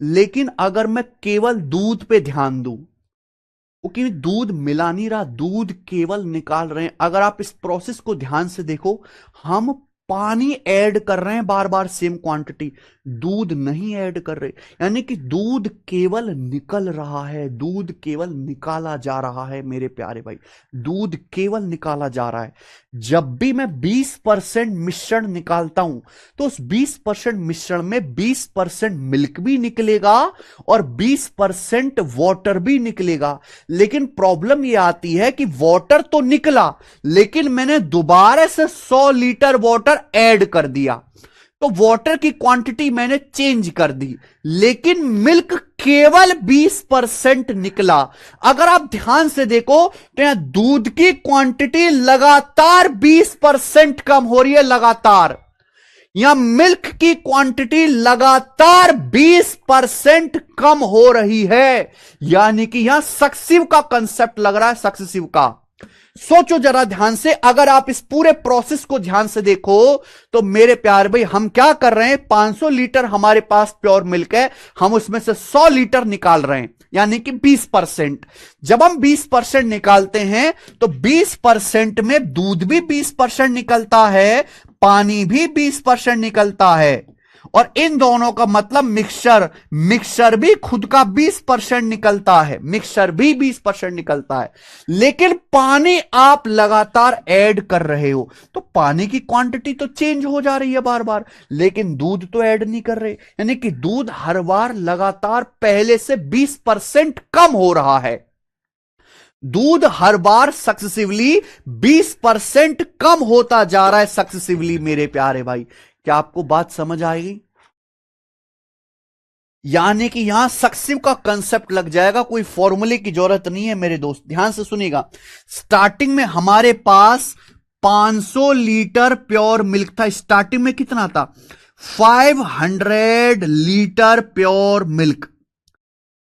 लेकिन अगर मैं केवल दूध पे ध्यान दूं, क्योंकि दूध मिला नहीं रहा, दूध केवल निकाल रहे हैं। अगर आप इस प्रोसेस को ध्यान से देखो, हम पानी ऐड कर रहे हैं बार बार सेम क्वांटिटी, दूध नहीं ऐड कर रहे, यानी कि दूध केवल निकल रहा है, दूध केवल निकाला जा रहा है मेरे प्यारे भाई, दूध केवल निकाला जा रहा है। जब भी मैं 20% मिश्रण निकालता हूं तो उस 20% मिश्रण में 20% मिल्क भी निकलेगा और 20% वाटर भी निकलेगा। लेकिन प्रॉब्लम यह आती है कि वाटर तो निकला, लेकिन मैंने दोबारा से 100 लीटर वाटर ऐड कर दिया, तो वाटर की क्वांटिटी मैंने चेंज कर दी, लेकिन मिल्क केवल 20% निकला। अगर आप ध्यान से देखो तो यहां दूध की क्वांटिटी लगातार 20% कम हो रही है, लगातार। यहां मिल्क की क्वांटिटी लगातार 20% कम हो रही है, यानी कि यहां सक्सेसिव का कंसेप्ट लग रहा है, सक्सेसिव का। सोचो जरा ध्यान से, अगर आप इस पूरे प्रोसेस को ध्यान से देखो तो मेरे प्यार भाई, हम क्या कर रहे हैं? 500 लीटर हमारे पास प्योर मिल्क है, हम उसमें से 100 लीटर निकाल रहे हैं, यानी कि 20%। जब हम 20% निकालते हैं तो 20% में दूध भी 20% निकलता है, पानी भी 20% निकलता है, और इन दोनों का मतलब मिक्सचर, मिक्सचर भी खुद का 20% निकलता है, मिक्सचर भी 20% निकलता है। लेकिन पानी आप लगातार ऐड कर रहे हो, तो पानी की क्वांटिटी तो चेंज हो जा रही है बार बार, लेकिन दूध तो ऐड नहीं कर रहे, यानी कि दूध हर बार लगातार पहले से 20% कम हो रहा है। दूध हर बार सक्सेसिवली 20% कम होता जा रहा है सक्सेसिवली मेरे प्यारे भाई। क्या आपको बात समझ आएगी? यानी कि यहां सक्सेसिव का कंसेप्ट लग जाएगा, कोई फॉर्मूले की जरूरत नहीं है मेरे दोस्त, ध्यान से सुनिएगा। स्टार्टिंग में हमारे पास 500 लीटर प्योर मिल्क था। स्टार्टिंग में कितना था? 500 लीटर प्योर मिल्क।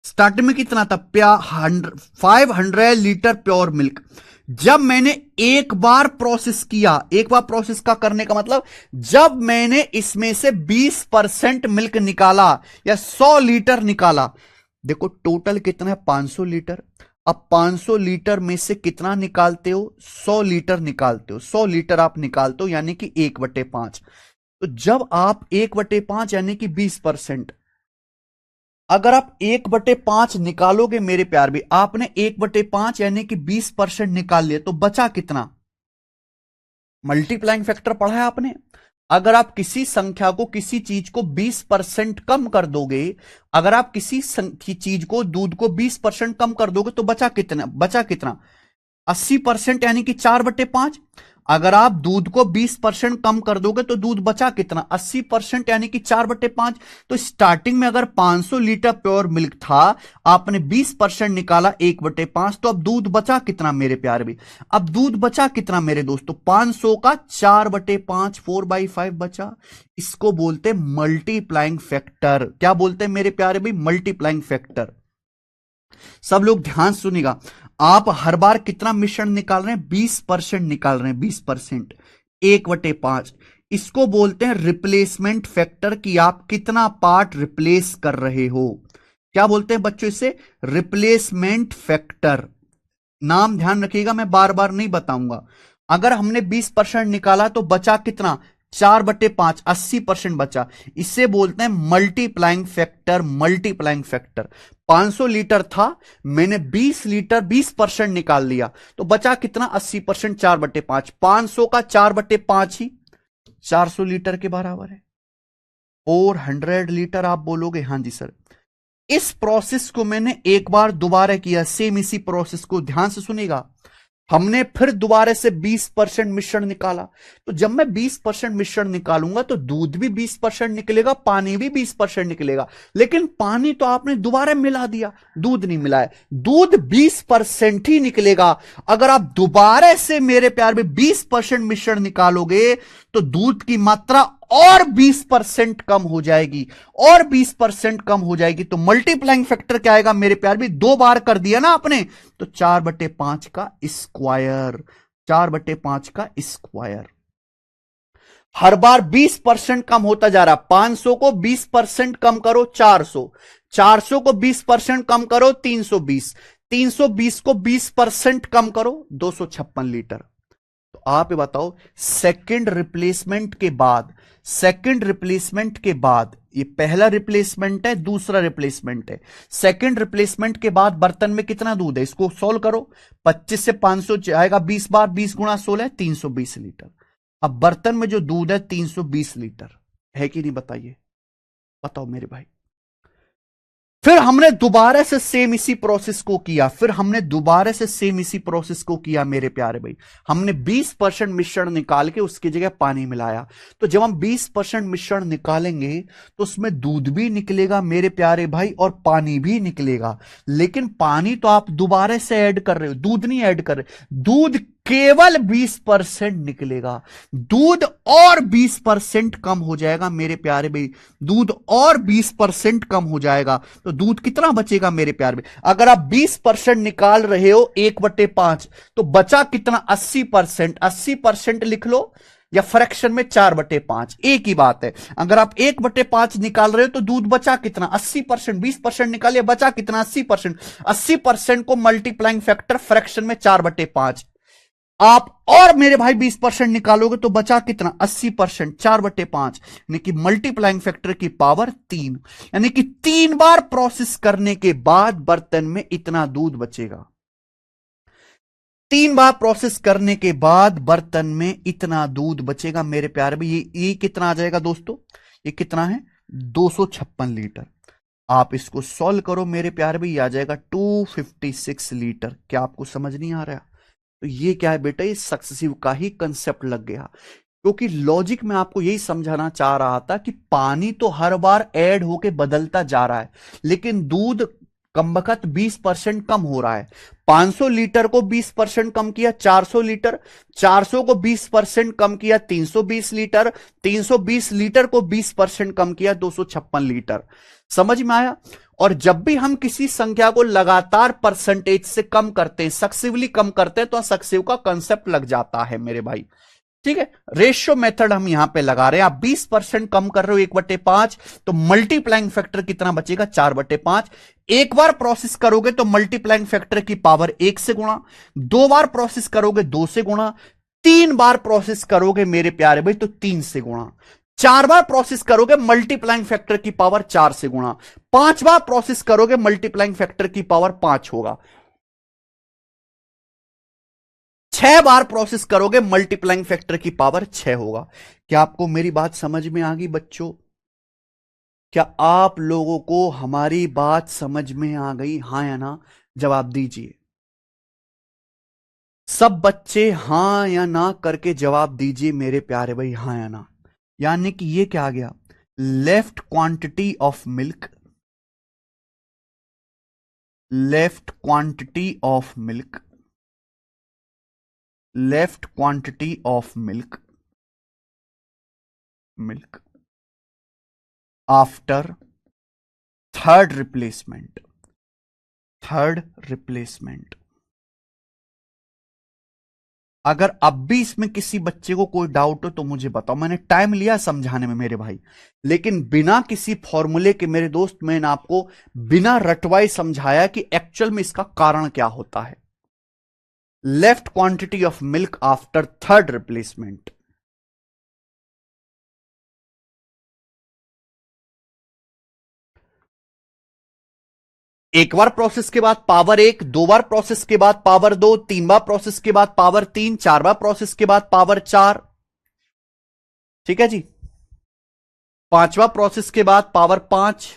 स्टार्टिंग में कितना था? 500 लीटर प्योर मिल्क। जब मैंने एक बार प्रोसेस किया, एक बार प्रोसेस का करने का मतलब जब मैंने इसमें से 20% मिल्क निकाला या 100 लीटर निकाला, देखो टोटल कितना है? 500 लीटर। अब 500 लीटर में से कितना निकालते हो? 100 लीटर निकालते हो। 100 लीटर आप निकालते हो यानी कि 1/5। तो जब आप 1/5 यानी कि 20%, अगर आप 1/5 निकालोगे मेरे प्यार भी, आपने 1/5 यानी कि 20% निकाल लिया, तो बचा कितना? मल्टीप्लाइंग फैक्टर पढ़ा है आपने। अगर आप किसी संख्या को, किसी चीज को 20% कम कर दोगे, अगर आप किसी चीज को, दूध को 20% कम कर दोगे, तो बचा कितना? बचा कितना? 80% यानी कि 4/5। अगर आप दूध को 20% कम कर दोगे तो दूध बचा कितना? 80% यानी कि 4/5। तो स्टार्टिंग में अगर 500 लीटर प्योर मिल्क था, आपने 20% निकाला 1/5, तो अब दूध बचा कितना मेरे प्यारे भी? अब दूध बचा कितना मेरे दोस्तों? 500 का 4/5, 4/5 बचा। इसको बोलते मल्टीप्लाइंग फैक्टर। क्या बोलते हैं मेरे प्यारे भी? Multiplying factor. सब लोग ध्यान सुनिएगा। आप हर बार कितना मिश्रण निकाल रहे हैं? 20% निकाल रहे हैं। 20%, 1/5। इसको बोलते हैं रिप्लेसमेंट फैक्टर, कि आप कितना पार्ट रिप्लेस कर रहे हो। क्या बोलते हैं बच्चों इसे? Replacement factor. नाम ध्यान रखिएगा, मैं बार बार नहीं बताऊंगा। अगर हमने 20% निकाला तो बचा कितना? 4/5, 80% बचा। इसे बोलते हैं multiplying factor. Multiplying factor. 500 litre था, मैंने 20 लीटर 20% निकाल लिया, तो बचा कितना? 80%, 4/5। 500 का 4/5 ही 400 लीटर के बराबर है। 400 लीटर आप बोलोगे हाँ जी सर। इस प्रोसेस को मैंने एक बार दोबारा किया, सेम इसी प्रोसेस को, ध्यान से सुनिएगा। हमने फिर दोबारा से 20% मिश्रण निकाला। तो जब मैं 20% मिश्रण निकालूंगा तो दूध भी 20% निकलेगा, पानी भी 20% निकलेगा। लेकिन पानी तो आपने दोबारा मिला दिया, दूध नहीं मिलाया। दूध 20% ही निकलेगा। अगर आप दोबारा से मेरे प्यार में 20% मिश्रण निकालोगे तो दूध की मात्रा और 20% कम हो जाएगी, और 20% कम हो जाएगी। तो मल्टीप्लाइंग फैक्टर क्या आएगा मेरे प्यार भी? 2 बार कर दिया ना आपने, तो 4/5 का स्क्वायर। 4/5 का स्क्वायर। हर बार 20% कम होता जा रहा। 500 को 20% कम करो 400, 400 को 20% कम करो 320, 320 को 20% कम करो 256 लीटर। तो आप ये बताओ, सेकंड रिप्लेसमेंट के बाद, सेकंड रिप्लेसमेंट के बाद, ये पहला रिप्लेसमेंट है, दूसरा रिप्लेसमेंट है। सेकंड रिप्लेसमेंट के बाद बर्तन में कितना दूध है? इसको सोल्व करो। 25 से 500 जाएगा 20 बार, 20 गुणा 16 है 320 लीटर। अब बर्तन में जो दूध है 320 लीटर है कि नहीं? बताइए, बताओ मेरे भाई। फिर हमने दोबारा से सेम इसी प्रोसेस को किया, फिर हमने दोबारा से सेम इसी प्रोसेस को किया मेरे प्यारे भाई। हमने 20% मिश्रण निकाल के उसकी जगह पानी मिलाया। तो जब हम 20% मिश्रण निकालेंगे तो उसमें दूध भी निकलेगा मेरे प्यारे भाई, और पानी भी निकलेगा। लेकिन पानी तो आप दोबारा से ऐड कर रहे हो, दूध नहीं ऐड कर रहे। दूध केवल 20% निकलेगा। दूध और 20% कम हो जाएगा मेरे प्यारे भाई। दूध और 20% कम हो जाएगा तो दूध कितना बचेगा मेरे प्यारे भाई? अगर आप 20% निकाल रहे हो 1/5, तो बचा कितना? 80%। 80% लिख लो, या फ्रैक्शन में 4/5, एक ही बात है। अगर आप 1/5 निकाल रहे हो तो दूध बचा कितना? 80%। 20% निकालिए, बचा कितना? 80%। 80% को मल्टीप्लाइंग फैक्टर फ्रैक्शन में 4/5, आप और मेरे भाई 20% निकालोगे तो बचा कितना? 80%, 4/5, यानी कि मल्टीप्लाइंग फैक्टर की पावर 3, यानी कि 3 बार प्रोसेस करने के बाद बर्तन में इतना दूध बचेगा। 3 बार प्रोसेस करने के बाद बर्तन में इतना दूध बचेगा मेरे प्यारे भाई। ये कितना आ जाएगा दोस्तों? ये कितना है? 256 लीटर। आप इसको सॉल्व करो मेरे प्यारे भाई, आ जाएगा 256 लीटर। क्या आपको समझ नहीं आ रहा? तो ये क्या है बेटा, ये सक्सेसिव का ही कंसेप्ट लग गया। क्योंकि लॉजिक में आपको यही समझाना चाह रहा था कि पानी तो हर बार ऐड होके बदलता जा रहा है, लेकिन दूध कमबख्त 20% कम हो रहा है। 500 लीटर को 20% कम किया 400 लीटर, 400 को 20% कम किया 320 लीटर, 320 लीटर को 20% कम किया 256 लीटर। समझ में आया? और जब भी हम किसी संख्या को लगातार परसेंटेज से कम करते हैं, सक्सेसिवली कम करते हैं, तो सक्सेसिव का कंसेप्ट लग जाता है मेरे भाई। ठीक है, रेशियो मेथड हम यहां पे लगा रहे हैं। आप 20% कम कर रहे हो 1/5, तो मल्टीप्लाइंग फैक्टर कितना बचेगा? 4/5। एक बार प्रोसेस करोगे तो मल्टीप्लाइंग फैक्टर की पावर 1 से गुणा, 2 बार प्रोसेस करोगे 2 से गुणा, 3 बार प्रोसेस करोगे मेरे प्यारे भाई तो 3 से गुणा, 4 बार प्रोसेस करोगे मल्टीप्लाइंग फैक्टर की पावर 4 से गुणा, 5 बार प्रोसेस करोगे मल्टीप्लाइंग फैक्टर की पावर 5 होगा, 6 बार प्रोसेस करोगे मल्टीप्लाइंग फैक्टर की पावर 6 होगा। क्या आपको मेरी बात समझ में आ गई बच्चों? क्या आप लोगों को हमारी बात समझ में आ गई? हां या ना जवाब दीजिए। सब बच्चे हां या ना करके जवाब दीजिए मेरे प्यारे भाई, हां या ना। यानी कि ये क्या आ गया? Left quantity of milk, left quantity of milk, left quantity of milk, milk after third replacement, third replacement. अगर अब भी इसमें किसी बच्चे को कोई डाउट हो तो मुझे बताओ। मैंने टाइम लिया समझाने में मेरे भाई, लेकिन बिना किसी फॉर्मूले के मेरे दोस्त मैंने आपको बिना रटवाई समझाया कि एक्चुअल में इसका कारण क्या होता है। Left quantity of milk after third replacement. एक बार प्रोसेस के बाद पावर 1, 2 बार प्रोसेस के बाद पावर 2, 3 बार प्रोसेस के बाद पावर 3, 4 बार प्रोसेस के बाद पावर 4। ठीक है जी। 5वां प्रोसेस के बाद पावर 5।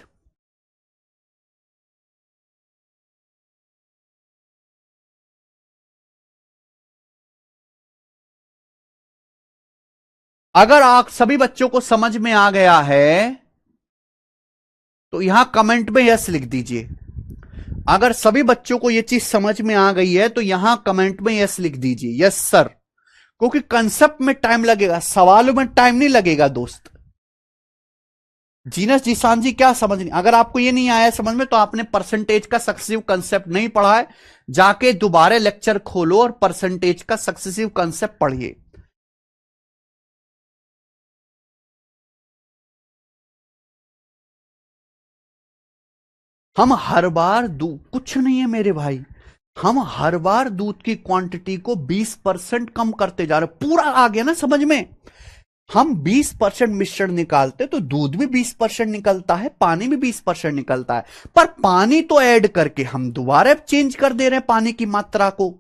अगर आप सभी बच्चों को समझ में आ गया है तो यहां कमेंट में यस लिख दीजिए। अगर सभी बच्चों को यह चीज समझ में आ गई है तो यहां कमेंट में यस लिख दीजिए, यस सर। क्योंकि कंसेप्ट में टाइम लगेगा, सवालों में टाइम नहीं लगेगा दोस्त। जीनस जीसान जी क्या समझ नहीं? अगर आपको ये नहीं आया समझ में तो आपने परसेंटेज का सक्सेसिव कंसेप्ट नहीं पढ़ा है। जाके दोबारा लेक्चर खोलो और परसेंटेज का सक्सेसिव कंसेप्ट पढ़िए। हम हर बार कुछ नहीं है मेरे भाई, हम हर बार दूध की क्वांटिटी को 20% कम करते जा रहे। पूरा आ गया ना समझ में? हम 20% मिश्रण निकालते तो दूध भी 20% निकलता है, पानी भी 20% निकलता है। पर पानी तो ऐड करके हम दोबारा चेंज कर दे रहे हैं पानी की मात्रा को,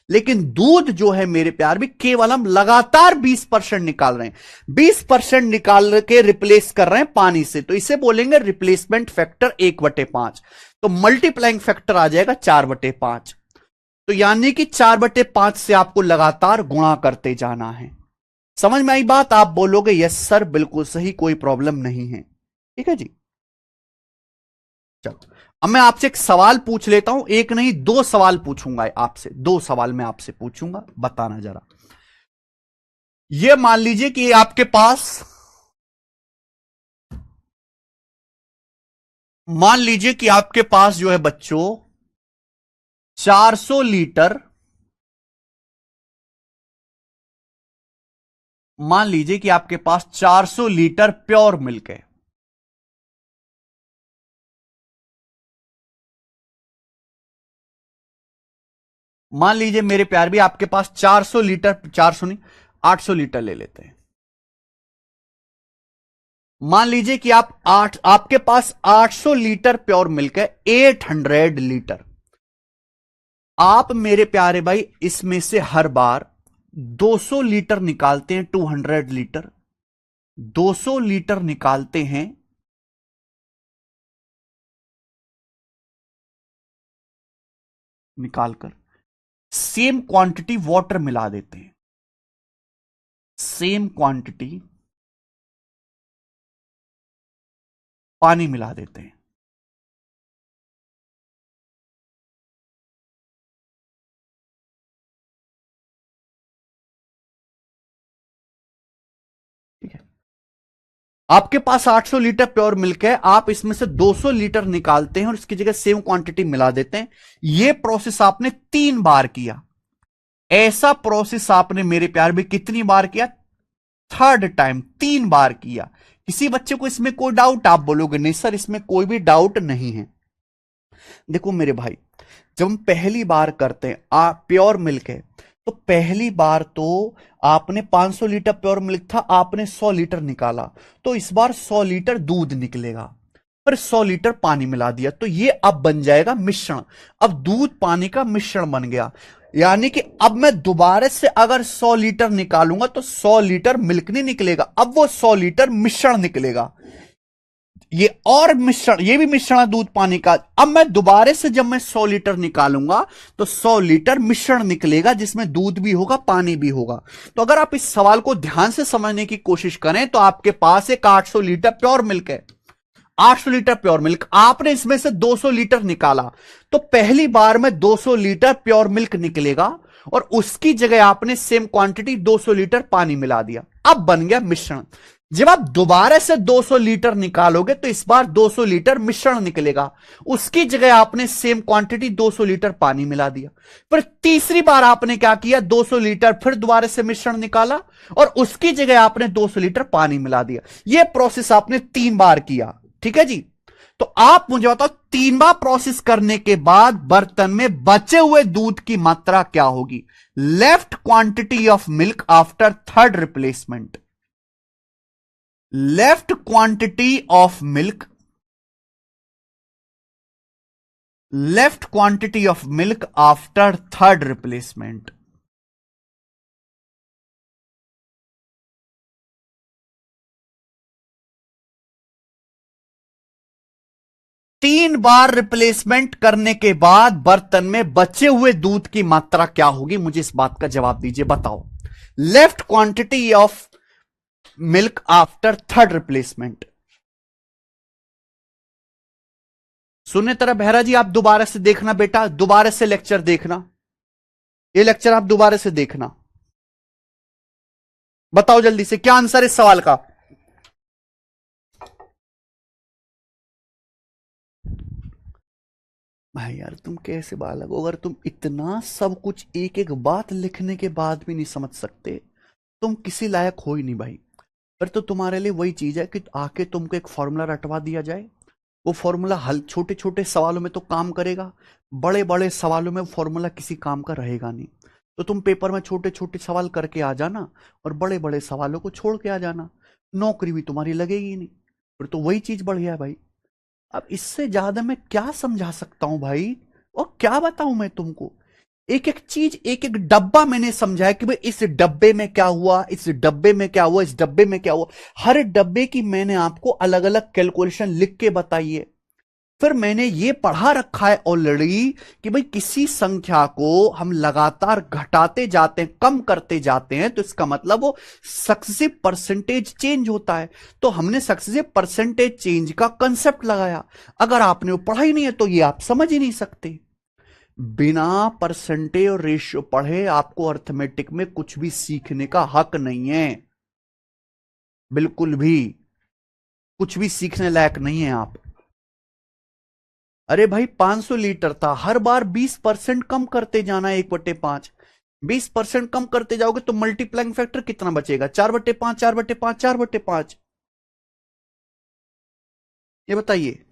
लेकिन दूध जो है मेरे प्यार भी केवल हम लगातार 20% निकाल रहे हैं। 20% निकाल के रिप्लेस कर रहे हैं पानी से, तो इसे बोलेंगे रिप्लेसमेंट फैक्टर 1/5। तो मल्टीप्लाइंग फैक्टर आ जाएगा 4/5। तो यानी कि 4/5 से आपको लगातार गुणा करते जाना है। समझ में आई बात? आप बोलोगे यस सर बिल्कुल सही, कोई प्रॉब्लम नहीं है। ठीक है जी। चलो अब मैं आपसे एक सवाल पूछ लेता हूं, एक नहीं 2 सवाल पूछूंगा आपसे, 2 सवाल मैं आपसे पूछूंगा, बताना जरा। ये मान लीजिए कि आपके पास, मान लीजिए कि आपके पास जो है बच्चों 400 लीटर, मान लीजिए कि आपके पास 400 लीटर प्योर मिल्क है। मान लीजिए मेरे प्यार भी आपके पास 400 लीटर, 400 नहीं 800 लीटर ले लेते हैं। मान लीजिए कि आपके पास 800 लीटर प्योर मिल्क है, 800 लीटर। आप मेरे प्यारे भाई इसमें से हर बार 200 लीटर निकालते हैं, 200 लीटर, 200 लीटर निकालते हैं निकालकर सेम क्वांटिटी वाटर मिला देते हैं, सेम क्वांटिटी पानी मिला देते हैं। ठीक है, आपके पास 800 लीटर प्योर मिल्क है, आप इसमें से 200 लीटर निकालते हैं और इसकी जगह सेम क्वांटिटी मिला देते हैं। यह प्रोसेस आपने 3 बार किया। ऐसा प्रोसेस आपने मेरे प्यार में कितनी बार किया? थर्ड टाइम, 3 बार किया। किसी बच्चे को इसमें कोई डाउट? आप बोलोगे नहीं सर इसमें कोई भी डाउट नहीं है। देखो मेरे भाई, जब हम पहली बार करते हैं प्योर मिल्क है, तो पहली बार तो आपने 500 लीटर प्योर मिल्क था, आपने 100 लीटर निकाला, तो इस बार 100 लीटर दूध निकलेगा, पर 100 लीटर पानी मिला दिया, तो ये अब बन जाएगा मिश्रण। अब दूध पानी का मिश्रण बन गया, यानी कि अब मैं दोबारा से अगर 100 लीटर निकालूंगा तो 100 लीटर मिल्क नहीं निकलेगा, अब वो 100 लीटर मिश्रण निकलेगा। ये और मिश्रण, ये भी मिश्रण है दूध पानी का। अब मैं दोबारा से जब मैं 100 लीटर निकालूंगा तो 100 लीटर मिश्रण निकलेगा, जिसमें दूध भी होगा पानी भी होगा। तो अगर आप इस सवाल को ध्यान से समझने की कोशिश करें तो आपके पास एक 800 लीटर प्योर मिल्क है, 800 लीटर प्योर मिल्क, आपने इसमें से 200 लीटर निकाला, तो पहली बार में 200 लीटर प्योर मिल्क निकलेगा और उसकी जगह आपने सेम क्वांटिटी 200 लीटर पानी मिला दिया, अब बन गया मिश्रण। जब आप दोबारा से 200 लीटर निकालोगे तो इस बार 200 लीटर मिश्रण निकलेगा, उसकी जगह आपने सेम क्वांटिटी 200 लीटर पानी मिला दिया। फिर तीसरी बार आपने क्या किया? 200 लीटर फिर दोबारा से मिश्रण निकाला और उसकी जगह आपने 200 लीटर पानी मिला दिया। यह प्रोसेस आपने 3 बार किया, ठीक है जी। तो आप मुझे बताओ 3 बार प्रोसेस करने के बाद बर्तन में बचे हुए दूध की मात्रा क्या होगी? Left quantity of milk after third replacement, left quantity of milk, left quantity of milk after third replacement. तीन बार रिप्लेसमेंट करने के बाद बर्तन में बचे हुए दूध की मात्रा क्या होगी? मुझे इस बात का जवाब दीजिए, बताओ। Left quantity of milk after third replacement. सुनने तरह बहरा जी, आप दोबारा से देखना बेटा, दोबारा से लेक्चर देखना, ये लेक्चर आप दोबारा से देखना। बताओ जल्दी से क्या आंसर इस सवाल का? भाई यार तुम कैसे बालक हो, अगर तुम इतना सब कुछ एक एक बात लिखने के बाद भी नहीं समझ सकते, तुम किसी लायक हो ही नहीं भाई। पर तो तुम्हारे लिए वही चीज है कि आके तुमको एक फॉर्मूला रटवा दिया जाए, वो फॉर्मूला हल छोटे छोटे सवालों में तो काम करेगा, बड़े बड़े सवालों में फॉर्मूला किसी काम का रहेगा नहीं। तो तुम पेपर में छोटे छोटे सवाल करके आ जाना और बड़े बड़े सवालों को छोड़ के आ जाना, नौकरी भी तुम्हारी लगेगी नहीं। फिर तो वही चीज बढ़िया है भाई। अब इससे ज्यादा मैं क्या समझा सकता हूं भाई, और क्या बताऊं मैं तुमको? एक एक चीज, एक एक डब्बा मैंने समझाया कि भाई इस डब्बे में क्या हुआ, इस डब्बे में क्या हुआ, इस डब्बे में क्या हुआ। हर डब्बे की मैंने आपको अलग अलग कैलकुलेशन लिख के बताई है। फिर मैंने ये पढ़ा रखा है ऑलरेडी कि भाई किसी संख्या को हम लगातार घटाते जाते हैं, कम करते जाते हैं, तो इसका मतलब वो सक्सेसिव परसेंटेज चेंज होता है। तो हमने सक्सेसिव परसेंटेज चेंज का कंसेप्ट लगाया। अगर आपने वो पढ़ा ही नहीं है तो ये आप समझ ही नहीं सकते। बिना परसेंटेज और रेशियो पढ़े आपको अर्थमेटिक में कुछ भी सीखने का हक नहीं है, बिल्कुल भी कुछ भी सीखने लायक नहीं है आप। अरे भाई 500 लीटर था, हर बार 20% कम करते जाना, 1/5। 20% कम करते जाओगे तो मल्टीप्लाइंग फैक्टर कितना बचेगा? 4/5, 4/5, 4/5। ये बताइए।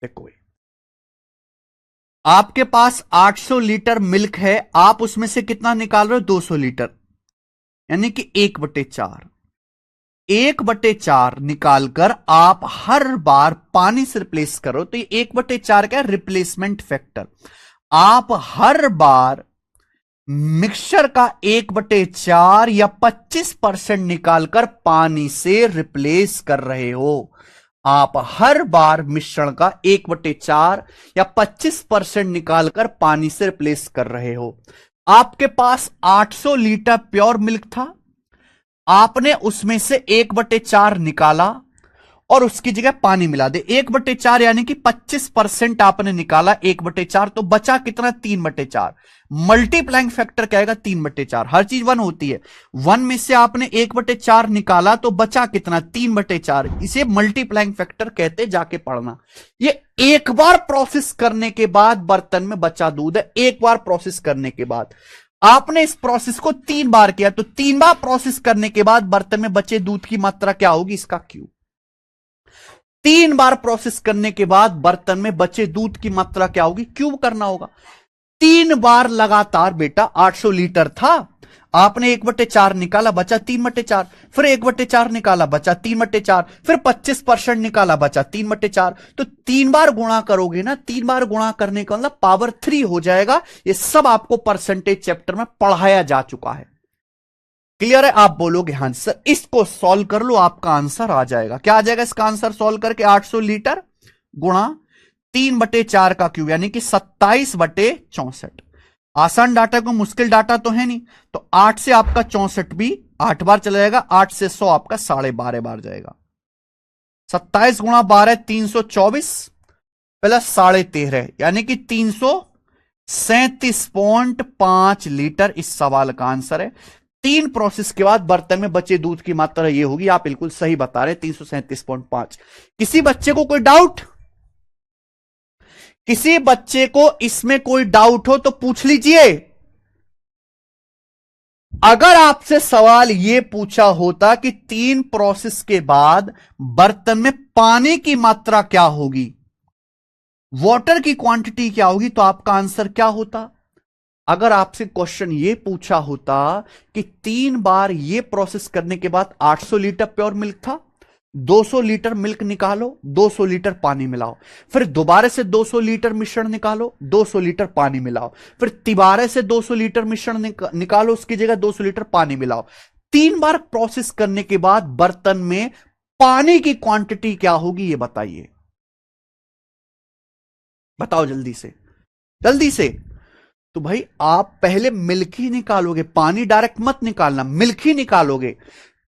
देखो आपके पास 800 लीटर मिल्क है, आप उसमें से कितना निकाल रहे हो? 200 लीटर, यानी कि 1/4। 1/4 निकालकर आप हर बार पानी से रिप्लेस करो, तो ये 1/4 क्या है? Replacement factor. आप हर बार मिक्सचर का 1/4 या 25% निकालकर पानी से रिप्लेस कर रहे हो। आप हर बार मिश्रण का 1/4 या 25% निकालकर पानी से रिप्लेस कर रहे हो। आपके पास 800 लीटर प्योर मिल्क था, आपने उसमें से 1/4 निकाला और उसकी जगह पानी मिला दे। 1/4 यानी कि 25% आपने निकाला, 1/4 तो बचा कितना, 3/4। मल्टीप्लाइंग फैक्टर क्या आएगा, 3/4। हर चीज 1 होती है, 1 में से आपने 1/4 निकाला तो बचा कितना, 3/4। इसे मल्टीप्लाइंग फैक्टर कहते, जाके पढ़ना। ये एक बार प्रोसेस करने के बाद बर्तन में बचा दूध है, एक बार प्रोसेस करने के बाद। आपने इस प्रोसेस को 3 बार किया, तो 3 बार प्रोसेस करने के बाद बर्तन में बचे दूध की मात्रा क्या होगी, इसका क्यूब। 3 बार प्रोसेस करने के बाद बर्तन में बचे दूध की मात्रा क्या होगी, क्यूब करना होगा। 3 बार लगातार बेटा 800 लीटर था, आपने 1/4 निकाला, बचा 3/4, फिर 1/4 निकाला, बचा 3/4, फिर 25% निकाला, बचा 3/4। तो 3 बार गुणा करोगे ना, 3 बार गुणा करने का मतलब पावर 3 हो जाएगा। ये सब आपको परसेंटेज चैप्टर में पढ़ाया जा चुका है। क्लियर है? आप बोलोगे हाँ सर, इसको सॉल्व कर लो, आपका आंसर आ जाएगा। क्या आ जाएगा इसका आंसर सॉल्व करके, 800 लीटर गुणा 3/4 का क्यूब, यानी कि 27/64। आसान डाटा को, मुश्किल डाटा तो है नहीं। तो 8 से आपका 64 भी 8 बार चला जाएगा, 8 से 100 आपका 12.5 बार जाएगा। 27 गुणा 12 324 प्लस 13.5 यानी कि 337.5 लीटर इस सवाल का आंसर है। 3 प्रोसेस के बाद बर्तन में बचे दूध की मात्रा ये होगी। आप बिल्कुल सही बता रहे, 337.5। किसी बच्चे को कोई डाउट, किसी बच्चे को इसमें कोई डाउट हो तो पूछ लीजिए। अगर आपसे सवाल यह पूछा होता कि 3 प्रोसेस के बाद बर्तन में पानी की मात्रा क्या होगी, वाटर की क्वांटिटी क्या होगी, तो आपका आंसर क्या होता। अगर आपसे क्वेश्चन ये पूछा होता कि 3 बार ये प्रोसेस करने के बाद 800 लीटर प्योर मिल्क था, 200 लीटर मिल्क निकालो, 200 लीटर पानी मिलाओ, फिर दोबारा से 200 लीटर मिश्रण निकालो, 200 लीटर पानी मिलाओ, फिर तिबारे से 200 लीटर मिश्रण निकालो, उसकी जगह 200 लीटर पानी मिलाओ। 3 बार प्रोसेस करने के बाद बर्तन में पानी की क्वांटिटी क्या होगी, ये बताइए, बताओ जल्दी से, जल्दी से। तो भाई आप पहले मिल्क ही निकालोगे, पानी डायरेक्ट मत निकालना, मिल्क ही निकालोगे।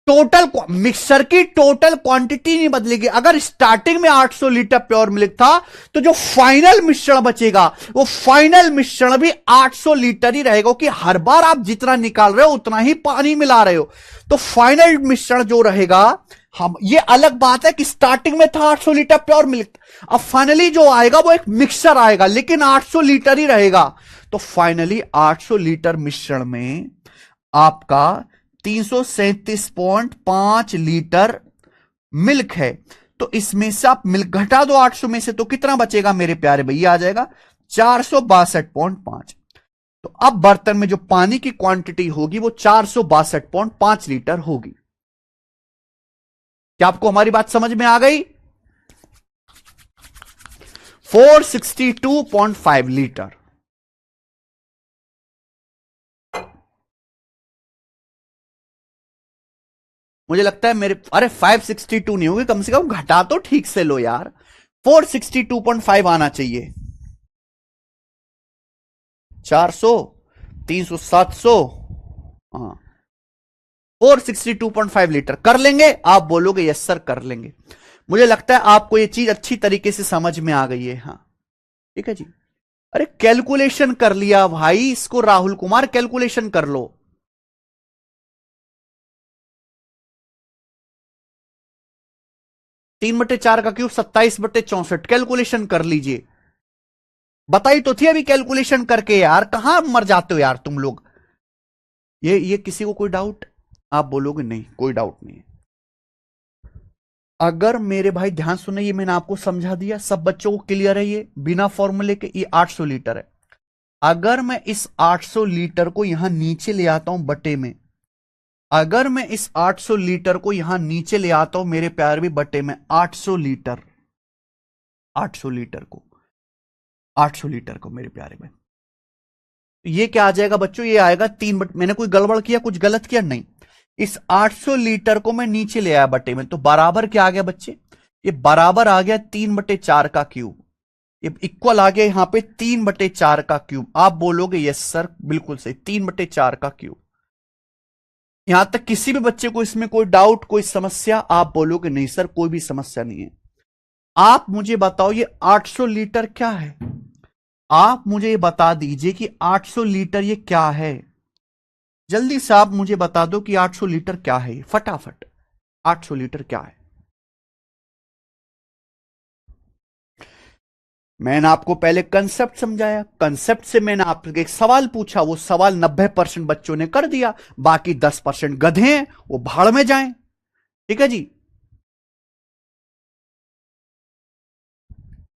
टोटल मिक्सर की टोटल क्वांटिटी नहीं बदलेगी। अगर स्टार्टिंग में 800 लीटर प्योर मिल्क था तो जो फाइनल मिश्रण बचेगा वो फाइनल मिश्रण भी 800 लीटर ही रहेगा, कि हर बार आप जितना निकाल रहे हो उतना ही पानी मिला रहे हो। तो फाइनल मिश्रण जो रहेगा, हम ये अलग बात है कि स्टार्टिंग में था 800 लीटर प्योर मिल्क, अब फाइनली जो आएगा वो एक मिक्सर आएगा, लेकिन 800 लीटर ही रहेगा। तो फाइनली 800 लीटर मिश्रण में आपका 337.5 लीटर मिल्क है। तो इसमें से आप मिल्क घटा दो 800 में से, तो कितना बचेगा मेरे प्यारे भैया, आ जाएगा 462.5। तो अब बर्तन में जो पानी की क्वांटिटी होगी वो 462.5 लीटर होगी। क्या आपको हमारी बात समझ में आ गई? 462.5 लीटर। मुझे लगता है मेरे, अरे 562 नहीं होगी, कम से कम घटा तो ठीक से लो यार। 462.5 आना चाहिए। 400, 300, 700, हाँ 462.5 लीटर कर लेंगे। आप बोलोगे यस सर कर लेंगे। मुझे लगता है आपको ये चीज अच्छी तरीके से समझ में आ गई है। हाँ ठीक है जी। अरे कैलकुलेशन कर लिया भाई, इसको राहुल कुमार कैलकुलेशन कर लो। 3/4 का क्यूब 27/64, कैलकुलेशन कर लीजिए। बताई तो थी अभी कैलकुलेशन करके, यार कहां मर जाते हो यार तुम लोग। ये किसी को कोई डाउट? आप बोलोगे नहीं कोई डाउट नहीं है। अगर मेरे भाई ध्यान सुने, ये मैंने आपको समझा दिया, सब बच्चों को क्लियर है, ये बिना फॉर्मूले के। ये 800 लीटर है। अगर मैं इस 800 लीटर को यहां नीचे ले आता हूं बटे में, अगर मैं इस 800 लीटर को यहां नीचे ले आता हूं मेरे प्यार भी बटे में, 800 लीटर, 800 लीटर को, 800 लीटर को मेरे प्यारे में, ये क्या आ जाएगा बच्चों, ये आएगा 3 मैंने कोई गड़बड़ किया, कुछ गलत किया? नहीं। इस 800 लीटर को मैं नीचे ले आया बटे में, तो बराबर क्या आ गया बच्चे? ये बराबर आ गया 3/4 का क्यूब। ये इक्वल आ गया यहां पे 3/4 का क्यूब। आप बोलोगे यस सर बिल्कुल सही, 3/4 का क्यूब। यहां तक किसी भी बच्चे को इसमें कोई डाउट, कोई समस्या? आप बोलोगे नहीं सर कोई भी समस्या नहीं है। आप मुझे बताओ ये 800 लीटर क्या है? आप मुझे ये बता दीजिए कि 800 लीटर ये क्या है? जल्दी से आप मुझे बता दो कि 800 लीटर क्या है, फटाफट। 800 लीटर क्या है? मैंने आपको पहले कंसेप्ट समझाया, कंसेप्ट से मैंने आपसे एक सवाल पूछा, वो सवाल 90% बच्चों ने कर दिया, बाकी 10% गधे हैं, वो भाड़ में जाएं। ठीक है जी,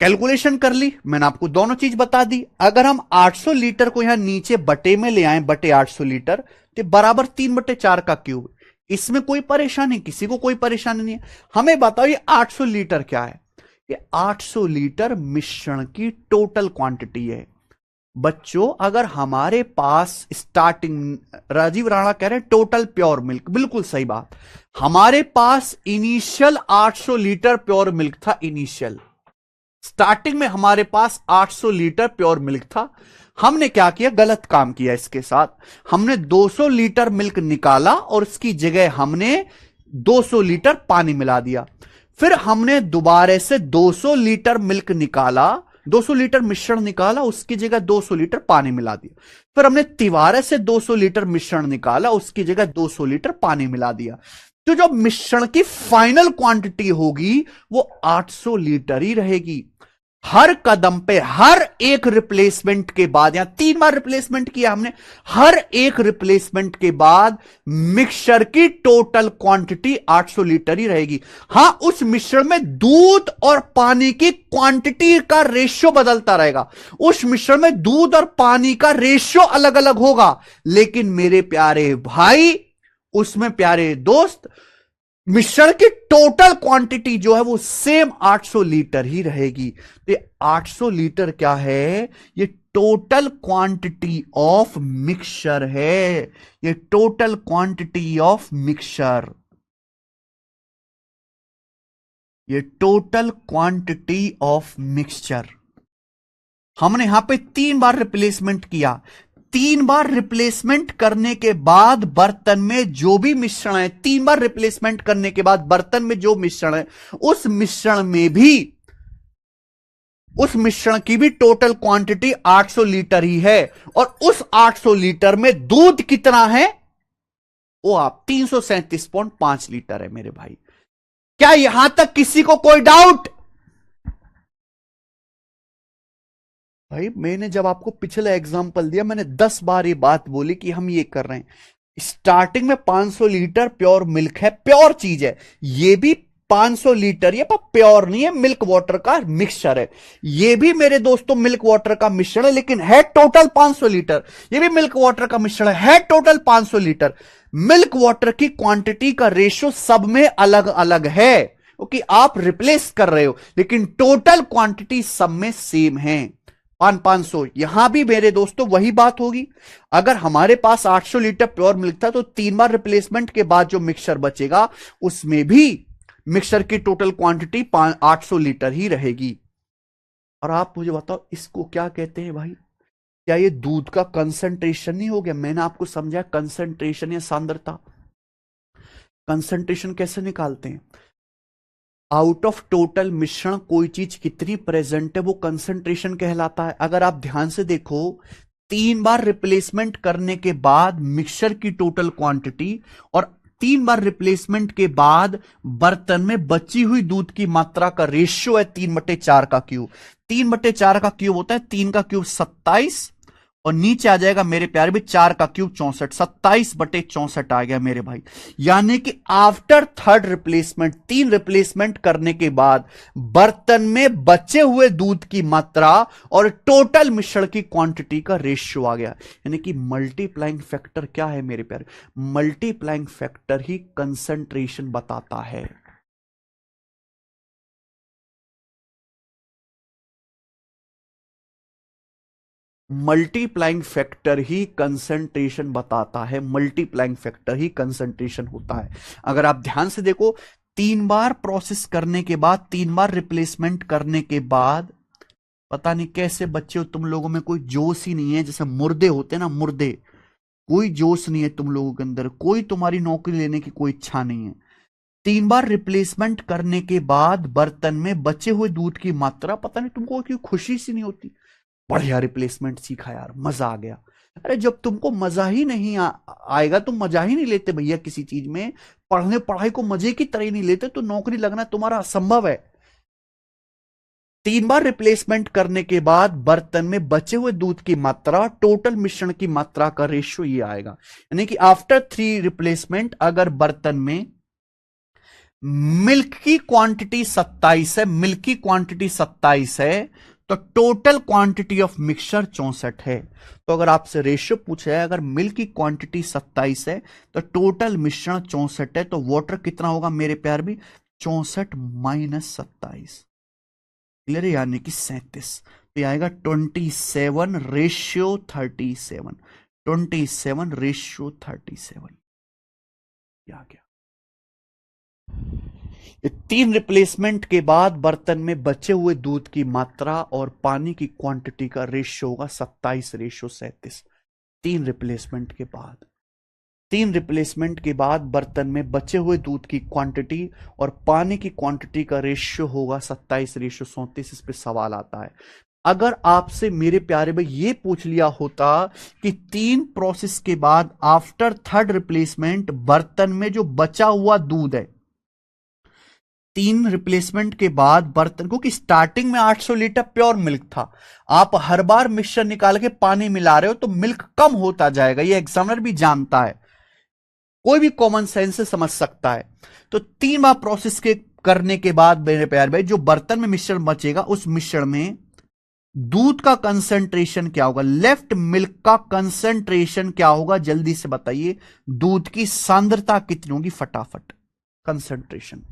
कैलकुलेशन कर ली मैंने, आपको दोनों चीज बता दी। अगर हम 800 लीटर को यहां नीचे बटे में ले आए, बटे 800 लीटर, तो बराबर 3/4 का क्यूब। इसमें कोई परेशानी, किसी को कोई परेशानी नहीं है। हमें बताओ ये 800 लीटर क्या है? ये 800 लीटर मिश्रण की टोटल क्वांटिटी है। बच्चों अगर हमारे पास स्टार्टिंग, राजीव राणा कह रहे हैं टोटल प्योर मिल्क, बिल्कुल सही बात। हमारे पास इनिशियल 800 लीटर प्योर मिल्क था, इनिशियल स्टार्टिंग में हमारे पास 800 लीटर प्योर मिल्क था। हमने क्या किया, गलत काम किया इसके साथ। हमने 200 लीटर मिल्क निकाला और उसकी जगह हमने 200 लीटर पानी मिला दिया। फिर हमने दोबारा से 200 लीटर मिल्क निकाला, 200 लीटर मिश्रण निकाला, उसकी जगह 200 लीटर पानी मिला दिया। फिर हमने तिबारे से 200 लीटर मिश्रण निकाला, उसकी जगह 200 लीटर पानी मिला दिया। तो जो मिश्रण की फाइनल क्वांटिटी होगी वो 800 लीटर ही रहेगी। हर कदम पे, हर एक रिप्लेसमेंट के बाद, यहां 3 बार रिप्लेसमेंट किया हमने, हर एक रिप्लेसमेंट के बाद मिक्सचर की टोटल क्वांटिटी 800 लीटर ही रहेगी। हां, उस मिश्रण में दूध और पानी की क्वांटिटी का रेशियो बदलता रहेगा। उस मिश्रण में दूध और पानी का रेशियो अलग अलग होगा, लेकिन मेरे प्यारे भाई, उसमें प्यारे दोस्त, मिश्रण की टोटल क्वांटिटी जो है वो सेम 800 लीटर ही रहेगी। तो ये 800 लीटर क्या है? ये टोटल क्वांटिटी ऑफ मिक्सचर है। ये टोटल क्वांटिटी ऑफ मिक्सचर, ये टोटल क्वांटिटी ऑफ मिक्सचर। हमने यहां पे 3 बार रिप्लेसमेंट किया। 3 बार रिप्लेसमेंट करने के बाद बर्तन में जो भी मिश्रण है, 3 बार रिप्लेसमेंट करने के बाद बर्तन में जो मिश्रण है, उस मिश्रण में भी, उस मिश्रण की भी टोटल क्वांटिटी 800 लीटर ही है। और उस 800 लीटर में दूध कितना है? वो आप 337.5 लीटर है मेरे भाई। क्या यहां तक किसी को कोई डाउट? भाई मैंने जब आपको पिछला एग्जांपल दिया, मैंने 10 बार ये बात बोली कि हम ये कर रहे हैं। स्टार्टिंग में 500 लीटर प्योर मिल्क है, प्योर चीज है। ये भी 500 लीटर, ये पर प्योर नहीं है, मिल्क वाटर का मिक्सचर है। ये भी मेरे दोस्तों मिल्क वाटर का मिश्रण है, लेकिन है टोटल 500 लीटर। ये भी मिल्क वाटर का मिश्रण है टोटल 500 लीटर। मिल्क वाटर की क्वांटिटी का रेशियो सब में अलग अलग है, क्योंकि आप रिप्लेस कर रहे हो, लेकिन टोटल क्वांटिटी सब में सेम है। 500। यहां भी मेरे दोस्तों वही बात होगी। अगर हमारे पास 800 लीटर प्योर मिल्क था, तो 3 बार रिप्लेसमेंट के बाद जो मिक्सचर बचेगा, उसमें भी मिक्सचर की टोटल क्वांटिटी 800 लीटर ही रहेगी। और आप मुझे बताओ इसको क्या कहते हैं भाई? क्या ये दूध का कंसंट्रेशन नहीं हो गया? मैंने आपको समझाया कंसंट्रेशन या सांद्रता। कंसंट्रेशन कैसे निकालते हैं? आउट ऑफ टोटल मिश्रण कोई चीज कितनी प्रेजेंट है, वो कंसंट्रेशन कहलाता है। अगर आप ध्यान से देखो, 3 बार रिप्लेसमेंट करने के बाद मिक्सचर की टोटल क्वांटिटी और 3 बार रिप्लेसमेंट के बाद बर्तन में बची हुई दूध की मात्रा का रेशियो है 3/4 का क्यूब। 3/4 का क्यूब होता है 3 का क्यूब 27, और नीचे आ जाएगा मेरे प्यारे भी 4 का क्यूब 64, 27/64 आ गया मेरे भाई। यानी कि आफ्टर थर्ड रिप्लेसमेंट, 3 रिप्लेसमेंट करने के बाद बर्तन में बचे हुए दूध की मात्रा और टोटल मिश्रण की क्वांटिटी का रेशियो आ गया। यानी कि मल्टीप्लाइंग फैक्टर क्या है मेरे प्यारे? मल्टीप्लाइंग फैक्टर ही कंसंट्रेशन बताता है। मल्टीप्लाइंग फैक्टर ही कंसंट्रेशन बताता है, मल्टीप्लाइंग फैक्टर ही कंसंट्रेशन होता है। अगर आप ध्यान से देखो, 3 बार प्रोसेस करने के बाद, 3 बार रिप्लेसमेंट करने के बाद, पता नहीं कैसे बच्चे हो तुम लोगों में, कोई जोश ही नहीं है, जैसे मुर्दे होते हैं ना, मुर्दे, कोई जोश नहीं है तुम लोगों के अंदर, कोई तुम्हारी नौकरी लेने की कोई इच्छा नहीं है। 3 बार रिप्लेसमेंट करने के बाद बर्तन में बचे हुए दूध की मात्रा, पता नहीं तुमको क्यों खुशी सी नहीं होती, बढ़िया रिप्लेसमेंट सीखा यार, मजा आ गया। अरे जब तुमको मजा ही नहीं आएगा, तुम मजा ही नहीं लेते भैया किसी चीज में, पढ़ाई को मजे की तरह ही नहीं लेते, तो नौकरी लगना तुम्हारा असंभव है। 3 बार रिप्लेसमेंट करने के बाद बर्तन में बचे हुए दूध की मात्रा, टोटल मिश्रण की मात्रा का रेशियो ये आएगा। यानी कि आफ्टर 3 रिप्लेसमेंट अगर बर्तन में मिल्क की क्वांटिटी 27 है, मिल्क की क्वांटिटी 27 है, तो टोटल क्वांटिटी ऑफ मिक्सचर 64 है। तो अगर आपसे रेशियो पूछा है, अगर मिल्क की क्वांटिटी 27 है तो टोटल मिश्रण 64 है, तो वाटर कितना होगा मेरे प्यार भी, 64 माइनस 27, क्लियर है, यानी कि 37। तो आएगा 27:37, 27:37 आ गया। 3 रिप्लेसमेंट के बाद बर्तन में बचे हुए दूध की मात्रा और पानी की क्वांटिटी का रेशियो होगा 27:37। 3 रिप्लेसमेंट के बाद बर्तन में बचे हुए दूध की क्वांटिटी और पानी की क्वांटिटी का रेशियो होगा 27:37। इस पे सवाल आता है, अगर आपसे मेरे प्यारे भाई ये पूछ लिया होता कि 3 प्रोसेस के बाद आफ्टर 3rd रिप्लेसमेंट बर्तन में जो बचा हुआ दूध है, 3 रिप्लेसमेंट के बाद बर्तन, क्योंकि स्टार्टिंग में 800 लीटर प्योर मिल्क था, आप हर बार मिक्सचर निकाल के पानी मिला रहे हो तो मिल्क कम होता जाएगा, ये एग्जामिनर भी जानता है, कोई भी कॉमन सेंस से समझ सकता है। तो 3 बार प्रोसेस के करने के बाद मेरे प्यारे भाई जो बर्तन में मिश्रण बचेगा, उस मिश्रण में दूध का कंसंट्रेशन क्या होगा, लेफ्ट मिल्क का कंसंट्रेशन क्या होगा, जल्दी से बताइए, दूध की सांद्रता कितनी होगी, फटाफट कंसंट्रेशन,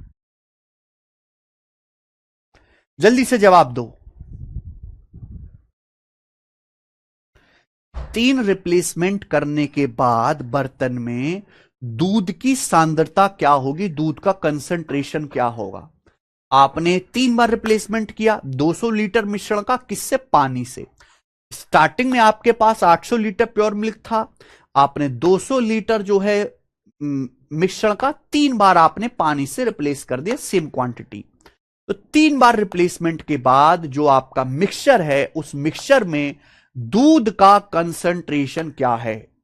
जल्दी से जवाब दो। 3 रिप्लेसमेंट करने के बाद बर्तन में दूध की सांद्रता क्या होगी, दूध का कंसंट्रेशन क्या होगा। आपने 3 बार रिप्लेसमेंट किया 200 लीटर मिश्रण का, किससे, पानी से। स्टार्टिंग में आपके पास 800 लीटर प्योर मिल्क था, आपने 200 लीटर जो है मिश्रण का 3 बार आपने पानी से रिप्लेस कर दिया, सेम क्वांटिटी। तो 3 बार रिप्लेसमेंट के बाद जो आपका मिक्सचर है, उस मिक्सचर में दूध का कंसंट्रेशन क्या है।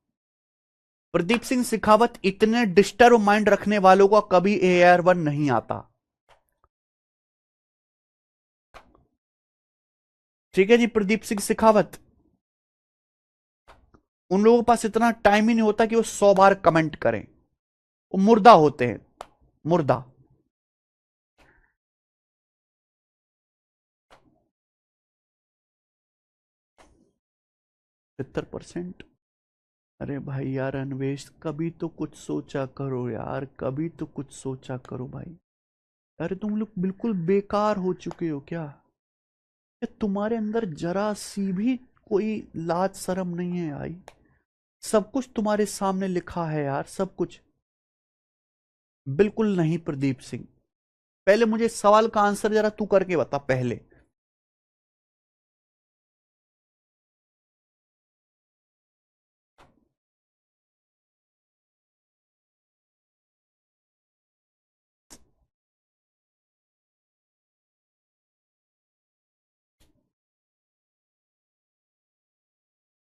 प्रदीप सिंह सिखावत, इतने डिस्टर्ब माइंड रखने वालों का कभी AR1 नहीं आता, ठीक है जी। प्रदीप सिंह सिखावत, उन लोगों के पास इतना टाइम ही नहीं होता कि वो 100 बार कमेंट करें, वो मुर्दा होते हैं, मुर्दा। 70%। अरे भाई यार अनवेश, कभी तो कुछ सोचा करो यार, कभी तो कुछ सोचा करो भाई। अरे तुम लोग बिल्कुल बेकार हो चुके हो क्या, तुम्हारे अंदर जरा सी भी कोई लाज शर्म नहीं है आई, सब कुछ तुम्हारे सामने लिखा है यार, सब कुछ। बिल्कुल नहीं प्रदीप सिंह, पहले मुझे सवाल का आंसर जरा तू करके बता पहले।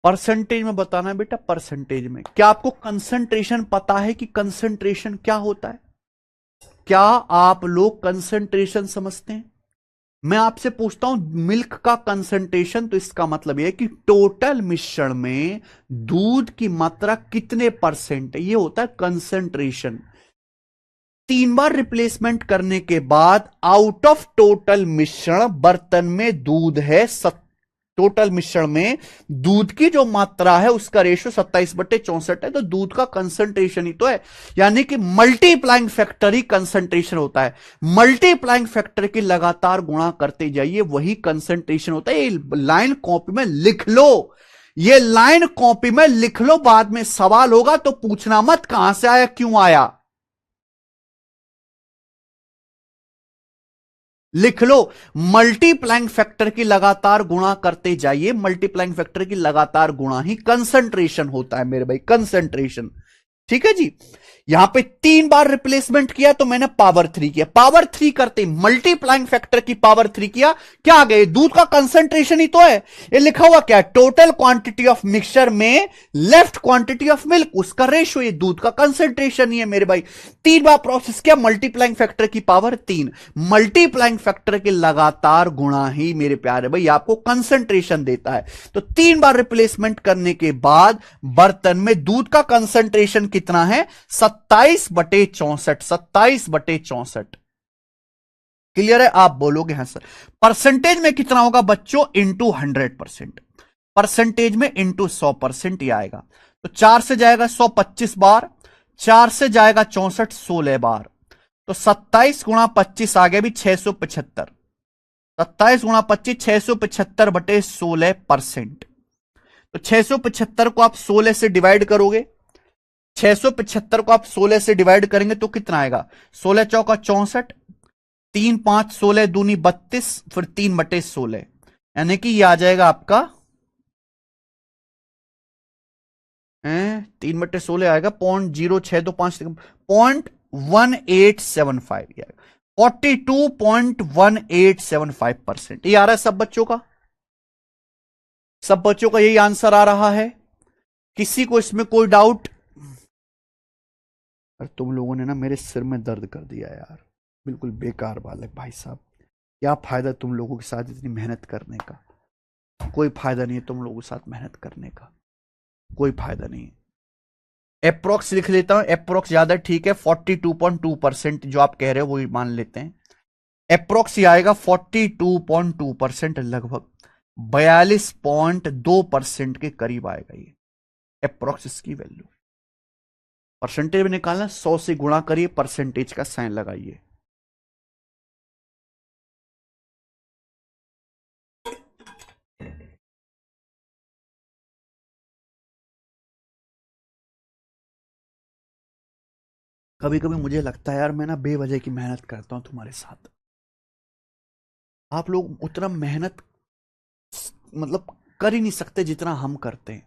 परसेंटेज में बताना है बेटा, परसेंटेज में। क्या आपको कंसंट्रेशन पता है कि कंसंट्रेशन क्या होता है, क्या आप लोग कंसंट्रेशन समझते हैं। मैं आपसे पूछता हूं मिल्क का कंसंट्रेशन, तो इसका मतलब यह है कि टोटल मिश्रण में दूध की मात्रा कितने परसेंट है, ये होता है कंसंट्रेशन। 3 बार रिप्लेसमेंट करने के बाद आउट ऑफ टोटल मिश्रण बर्तन में दूध है टोटल मिश्रण में दूध की जो मात्रा है उसका रेशियो 27/64 है, तो दूध का कंसंट्रेशन ही तो है, यानी कि मल्टीप्लाइंग फैक्टर ही कंसंट्रेशन होता है। मल्टीप्लाइंग फैक्टर की लगातार गुणा करते जाइए, वही कंसंट्रेशन होता है। ये लाइन कॉपी में लिख लो, ये लाइन कॉपी में लिख लो, बाद में सवाल होगा तो पूछना मत कहां से आया क्यों आया। लिख लो, मल्टीप्लाइंग फैक्टर की लगातार गुणा करते जाइए, मल्टीप्लाइंग फैक्टर की लगातार गुणा ही कंसंट्रेशन होता है मेरे भाई, कंसंट्रेशन। ठीक है जी। यहां पे 3 बार रिप्लेसमेंट किया तो मैंने पावर 3 किया, पावर 3 करते मल्टीप्लाइंग फैक्टर की पावर 3 किया, क्या आ गया, दूध का कंसंट्रेशन ही तो है। ये लिखा हुआ क्या, टोटल क्वांटिटी ऑफ मिक्सचर में लेफ्ट क्वांटिटी ऑफ मिल्क, उसका रेशियो, ये दूध का कंसंट्रेशन ही है मेरे भाई। 3 बार प्रोसेस किया, मल्टीप्लाइंग फैक्टर की पावर 3, मल्टीप्लाइंग फैक्टर के लगातार गुणा ही मेरे प्यारे भाई आपको कंसंट्रेशन देता है। तो 3 बार रिप्लेसमेंट करने के बाद बर्तन में दूध का कंसंट्रेशन कितना है, 27/64, 27/64। क्लियर है, आप बोलोगे हाँ सर। परसेंटेज में कितना होगा बच्चों, इंटू 100%, परसेंटेज में इंटू 100% ही आएगा। तो 4 से जाएगा 100 25 बार, 4 से जाएगा 64 16 बार, तो 27 गुणा 25 आ गया भी 675, 27 गुणा 25 675/16%। तो 675 को आप 16 से डिवाइड करोगे, 675 को आप 16 से डिवाइड करेंगे तो कितना आएगा, 16 चौका 64, 3 5 16 दूनी 32, फिर 3/16, यानी कि ये आ जाएगा आपका 3/16 आएगा 0.0625, 0.1875, 42.1875%। ये आ रहा है सब बच्चों का, सब बच्चों का यही आंसर आ रहा है, किसी को इसमें कोई डाउट। और तुम लोगों ने ना मेरे सिर में दर्द कर दिया यार, बिल्कुल बेकार बालक भाई साहब। क्या फायदा तुम लोगों के साथ इतनी मेहनत करने का, कोई फायदा नहीं है तुम लोगों के साथ मेहनत करने का, कोई फायदा नहीं है। अप्रोक्स लिख लेता हूं, अप्रोक्स ज्यादा ठीक है, 42.2% जो आप कह रहे हो वही मान लेते हैं। अप्रोक्स आएगा 42.2%, लगभग 42.2% के करीब आएगा ये अप्रोक्स इसकी वैल्यू। परसेंटेज में निकालना, 100 से गुणा करिए, परसेंटेज का साइन लगाइए। कभी कभी मुझे लगता है यार मैं ना बेवजह की मेहनत करता हूं तुम्हारे साथ, आप लोग उतना मेहनत मतलब कर ही नहीं सकते जितना हम करते हैं।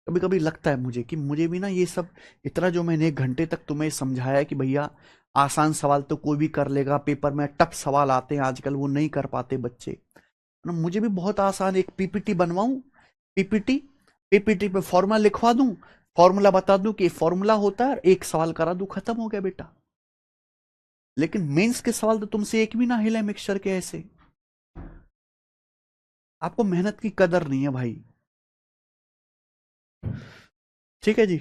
कभी कभी लगता है मुझे कि मुझे भी ना ये सब, इतना जो मैंने 1 घंटे तक तुम्हें समझाया कि भैया आसान सवाल तो कोई भी कर लेगा, पेपर में टफ सवाल आते हैं आजकल वो नहीं कर पाते बच्चे ना, मुझे भी बहुत आसान, एक पीपीटी बनवाऊं, पीपीटी, पीपीटी पे फॉर्मूला लिखवा दूं, फॉर्मूला बता दूं कि फॉर्मूला होता है, एक सवाल करा दूं, खत्म हो गया बेटा। लेकिन मेंस के सवाल तो तुमसे एक भी ना हिले मिक्सचर के ऐसे, आपको मेहनत की कदर नहीं है भाई। ठीक है जी।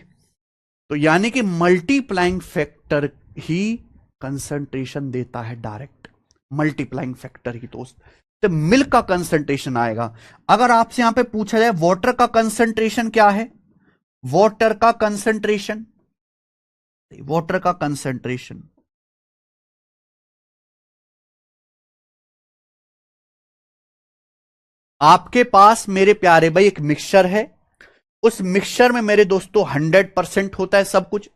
तो यानी कि मल्टीप्लाइंग फैक्टर ही कंसंट्रेशन देता है डायरेक्ट, मल्टीप्लाइंग फैक्टर ही दोस्त। तो मिल्क का कंसंट्रेशन आएगा। अगर आपसे यहां पे पूछा जाए वाटर का कंसंट्रेशन क्या है, वाटर का कंसंट्रेशन, वाटर का कंसंट्रेशन, आपके पास मेरे प्यारे भाई एक मिक्सचर है, उस मिक्सचर में मेरे दोस्तों 100% होता है सब कुछ।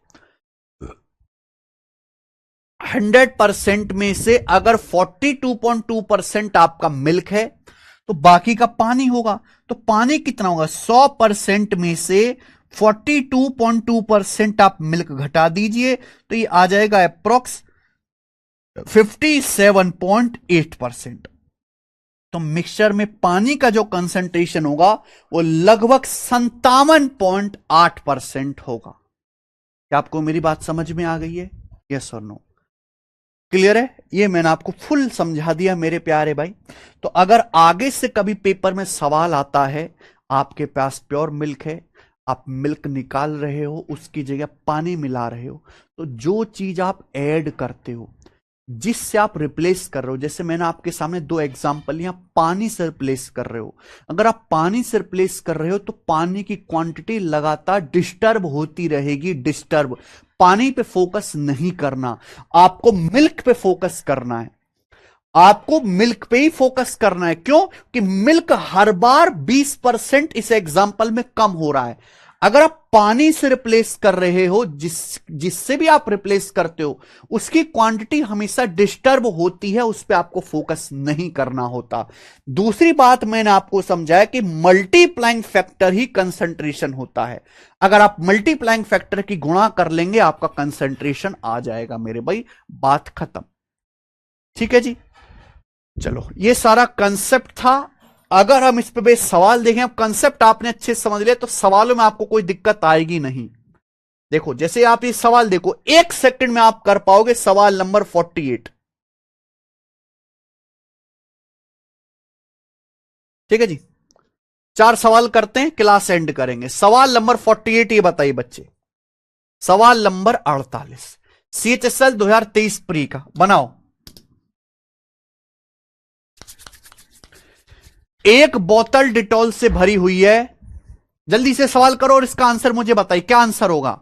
100% में से अगर 42.2% आपका मिल्क है तो बाकी का पानी होगा। तो पानी कितना होगा, 100% में से 42.2% आप मिल्क घटा दीजिए तो ये आ जाएगा अप्रोक्स 57.8%। तो मिक्सचर में पानी का जो कंसंट्रेशन होगा वो लगभग 57.8% होगा। क्या आपको मेरी बात समझ में आ गई है, यस और नो, क्लियर है? ये मैंने आपको फुल समझा दिया मेरे प्यारे भाई। तो अगर आगे से कभी पेपर में सवाल आता है, आपके पास प्योर मिल्क है, आप मिल्क निकाल रहे हो, उसकी जगह पानी मिला रहे हो, तो जो चीज आप ऐड करते हो, जिससे आप रिप्लेस कर रहे हो, जैसे मैंने आपके सामने दो एग्जांपल यहां पानी से रिप्लेस कर रहे हो। अगर आप पानी से रिप्लेस कर रहे हो तो पानी की क्वांटिटी लगातार डिस्टर्ब होती रहेगी। डिस्टर्ब, पानी पे फोकस नहीं करना, आपको मिल्क पे फोकस करना है। आपको मिल्क पे ही फोकस करना है। क्यों? कि मिल्क हर बार 20% इस एग्जांपल में कम हो रहा है। अगर आप पानी से रिप्लेस कर रहे हो, जिससे भी आप रिप्लेस करते हो, उसकी क्वांटिटी हमेशा डिस्टर्ब होती है, उस पर आपको फोकस नहीं करना होता। दूसरी बात मैंने आपको समझाया कि मल्टीप्लाइंग फैक्टर ही कंसंट्रेशन होता है। अगर आप मल्टीप्लाइंग फैक्टर की गुणा कर लेंगे, आपका कंसंट्रेशन आ जाएगा मेरे भाई। बात खत्म। ठीक है जी। चलो, ये सारा कंसेप्ट था। अगर हम इस पे बेस सवाल देखें, अब कंसेप्ट आपने अच्छे से समझ लिया तो सवालों में आपको कोई दिक्कत आएगी नहीं। देखो, जैसे आप ये सवाल देखो, 1 सेकंड में आप कर पाओगे। सवाल नंबर 48। ठीक है जी। 4 सवाल करते हैं, क्लास एंड करेंगे। सवाल नंबर 48 ये बताइए बच्चे। सवाल नंबर 48, CHSL 2023 प्री का बनाओ। एक बोतल डिटॉल से भरी हुई है। जल्दी से सवाल करो और इसका आंसर मुझे बताइए, क्या आंसर होगा।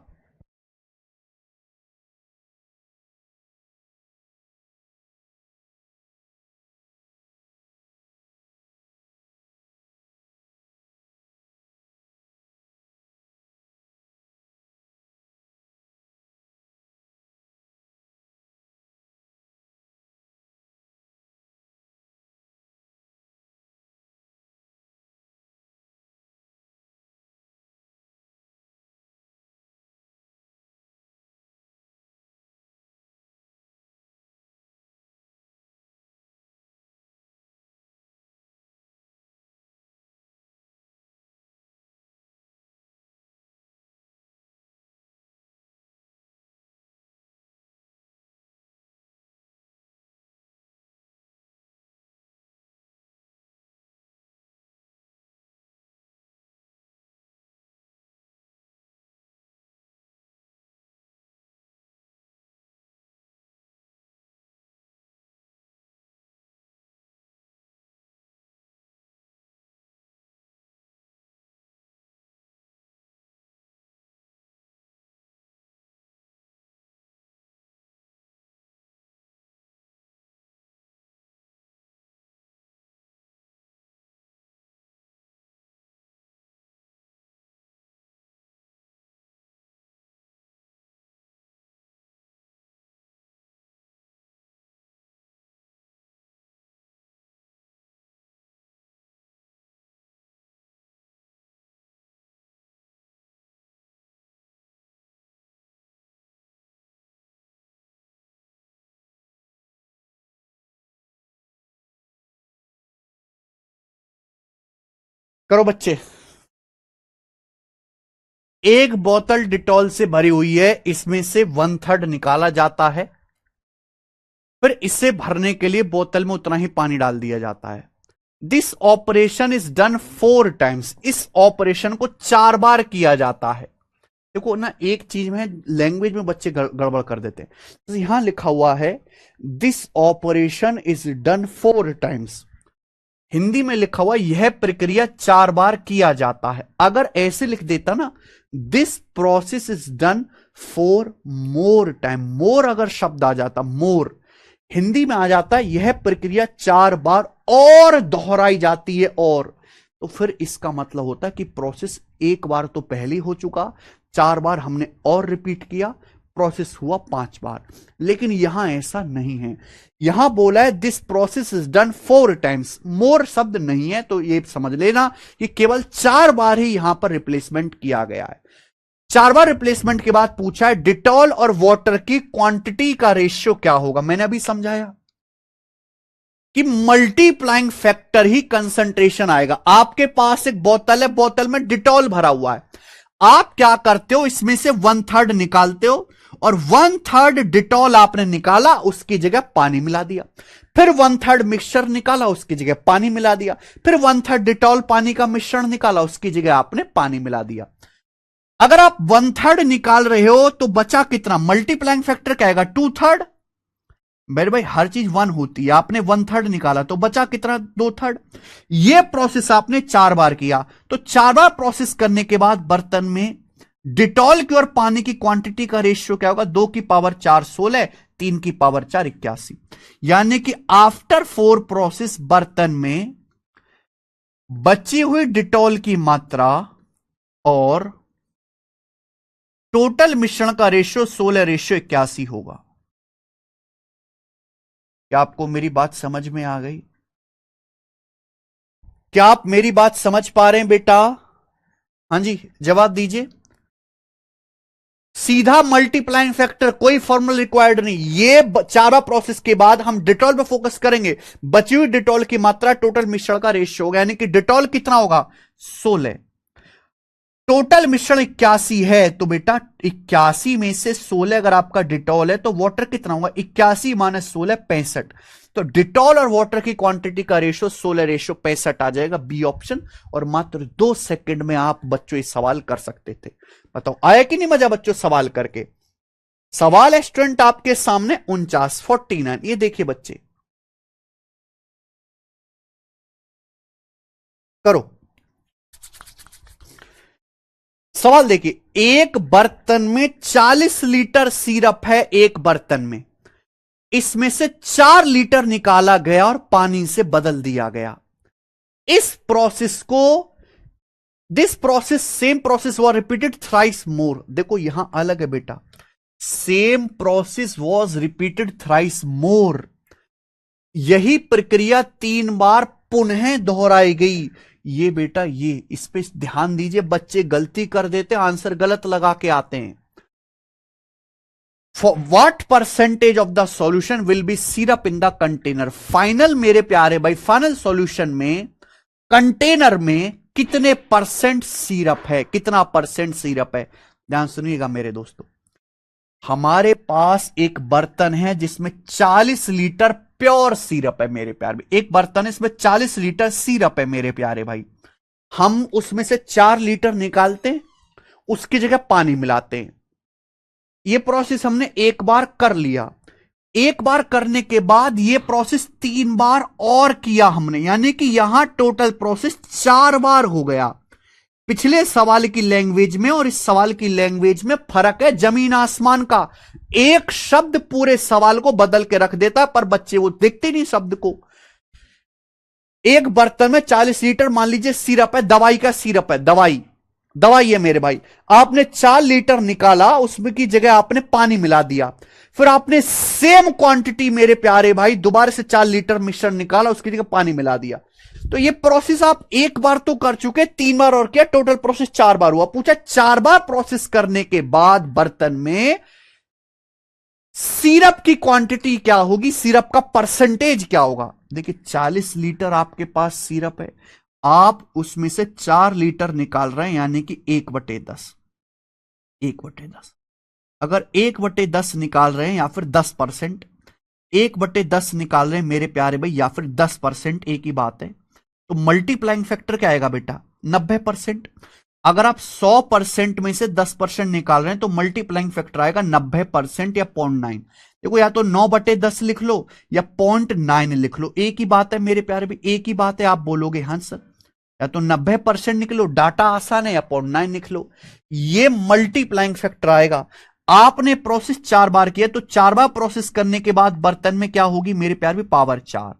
करो बच्चे। एक बोतल डिटॉल से भरी हुई है, इसमें से 1/3 निकाला जाता है। फिर इसे भरने के लिए बोतल में उतना ही पानी डाल दिया जाता है। This operation is done 4 times. इस ऑपरेशन को 4 बार किया जाता है। देखो ना, एक चीज में लैंग्वेज में बच्चे गड़बड़ कर देते हैं। तो यहां लिखा हुआ है this operation is done 4 times. Hindi में लिखा हुआ यह प्रक्रिया 4 बार किया जाता है। अगर ऐसे लिख देता ना, this process is done 4 more time. More अगर शब्द आ जाता, मोर हिंदी में आ जाता है यह प्रक्रिया 4 बार और दोहराई जाती है। और तो फिर इसका मतलब होता है कि प्रोसेस एक बार तो पहले हो चुका, 4 बार हमने और रिपीट किया, प्रोसेस हुआ 5 बार। लेकिन यहां ऐसा नहीं है। यहां बोला है this process is done 4 times. More शब्द नहीं है, तो ये समझ लेना कि केवल 4 बार ही यहां पर रिप्लेसमेंट किया गया है। 4 बार रिप्लेसमेंट के बाद पूछा है डिटॉल और वाटर की क्वांटिटी का रेशियो क्या होगा। मैंने अभी समझाया कि मल्टीप्लाइंग फैक्टर ही कंसंट्रेशन आएगा। आपके पास एक बोतल है, बोतल में डिटॉल भरा हुआ है। आप क्या करते हो, इसमें से 1/3 निकालते हो और 1/3 डिटॉल आपने निकाला, उसकी जगह पानी मिला दिया। फिर 1/3 मिक्सचर निकाला, उसकी जगह पानी मिला दिया। फिर 1/3 डिटॉल पानी का मिश्रण निकाला, उसकी जगह आपने पानी मिला दिया। अगर आप 1/3 निकाल रहे हो तो बचा कितना, मल्टीप्लाइंग फैक्टर क्या आएगा, 2/3। मेरे भाई हर चीज वन होती है, आपने 1/3 निकाला तो बचा कितना, 2/3। ये प्रोसेस आपने 4 बार किया, तो 4 बार प्रोसेस करने के बाद बर्तन में डिटॉल की और पानी की क्वांटिटी का रेशियो क्या होगा, 2 की पावर 4 16, 3 की पावर 4 81। यानी कि आफ्टर 4 प्रोसेस बर्तन में बची हुई डिटॉल की मात्रा और टोटल मिश्रण का रेशियो 16:81 होगा। क्या आपको मेरी बात समझ में आ गई? क्या आप मेरी बात समझ पा रहे हैं बेटा? हाँ जी, जवाब दीजिए। सीधा मल्टीप्लाइंग फैक्टर, कोई फॉर्मूला रिक्वायर्ड नहीं। ये चारा प्रोसेस के बाद हम डिटॉल पे फोकस करेंगे। बची हुई डिटॉल की मात्रा टोटल मिश्रण का रेशियो होगा, यानी कि डिटॉल कितना होगा, 16। टोटल मिश्रण 81 है, तो बेटा 81 में से 16 अगर आपका डिटॉल है तो वाटर कितना होगा, 81 माइनस 16 65। तो डिटॉल और वाटर की क्वांटिटी का रेशियो 16:65 आ जाएगा, बी ऑप्शन। और मात्र 2 सेकंड में आप बच्चों ये सवाल कर सकते थे। बताओ आया कि नहीं मजा बच्चों सवाल करके? सवाल स्टूडेंट आपके सामने 49 ये देखिए बच्चे, करो सवाल। देखिए एक बर्तन में 40 लीटर सिरप है, एक बर्तन में इसमें से 4 लीटर निकाला गया और पानी से बदल दिया गया। इस प्रोसेस को, this process same process was repeated thrice more. देखो यहां अलग है बेटा, same process was repeated thrice more. यही प्रक्रिया 3 बार पुनः दोहराई गई। ये बेटा ये इस पे ध्यान दीजिए, बच्चे गलती कर देते, आंसर गलत लगा के आते हैं। What percentage of the solution will be syrup in the container. Final मेरे प्यारे भाई, फाइनल सॉल्यूशन में कंटेनर में कितने परसेंट सिरप है, कितना परसेंट सिरप है? ध्यान सुनिएगा मेरे दोस्तों, हमारे पास एक बर्तन है जिसमें 40 लीटर प्योर सिरप है मेरे प्यारे। एक बर्तन है इसमें 40 लीटर सिरप है मेरे प्यारे भाई। हम उसमें से 4 लीटर निकालते हैं, उसकी जगह पानी मिलाते हैं। यह प्रोसेस हमने एक बार कर लिया। एक बार करने के बाद यह प्रोसेस 3 बार और किया हमने, यानी कि यहां टोटल प्रोसेस 4 बार हो गया। पिछले सवाल की लैंग्वेज में और इस सवाल की लैंग्वेज में फर्क है जमीन आसमान का। एक शब्द पूरे सवाल को बदल के रख देता है, पर बच्चे वो देखते नहीं शब्द को। एक बर्तन में 40 लीटर मान लीजिए सिरप है, दवाई का सिरप है, दवाई दवाई है मेरे भाई। आपने 4 लीटर निकाला, उसमें की जगह आपने पानी मिला दिया। फिर आपने सेम क्वांटिटी मेरे प्यारे भाई दोबारा से 4 लीटर मिश्रण निकाला, उसकी जगह पानी मिला दिया। तो ये प्रोसेस आप एक बार तो कर चुके, 3 बार और किया, टोटल प्रोसेस 4 बार हुआ। पूछा 4 बार प्रोसेस करने के बाद बर्तन में सिरप की क्वांटिटी क्या होगी, सिरप का परसेंटेज क्या होगा। देखिए 40 लीटर आपके पास सिरप है, आप उसमें से 4 लीटर निकाल रहे हैं, यानी कि 1/10। 1/10 अगर 1/10 निकाल रहे हैं या फिर 10%, 1/10 निकाल रहे हैं मेरे प्यारे भाई, या फिर 10%, एक ही बात है। तो मल्टीप्लाइंग फैक्टर क्या आएगा बेटा, 90%। अगर आप 100% में से 10% निकाल रहे हैं तो मल्टीप्लाइंग फैक्टर आएगा 90% या 0.9। देखो या तो 9/10 लिख लो या 0.9 लिख लो, एक ही बात है मेरे प्यारे भी, एक ही बात है। आप बोलोगे हाँ सर, या तो 90% निकलो, डाटा आसान है, या 0.9 निकलो। ये मल्टीप्लाइंग फैक्टर आएगा। आपने प्रोसेस 4 बार किया, तो 4 बार प्रोसेस करने के बाद बर्तन में क्या होगी मेरे प्यारे भी, पावर 4।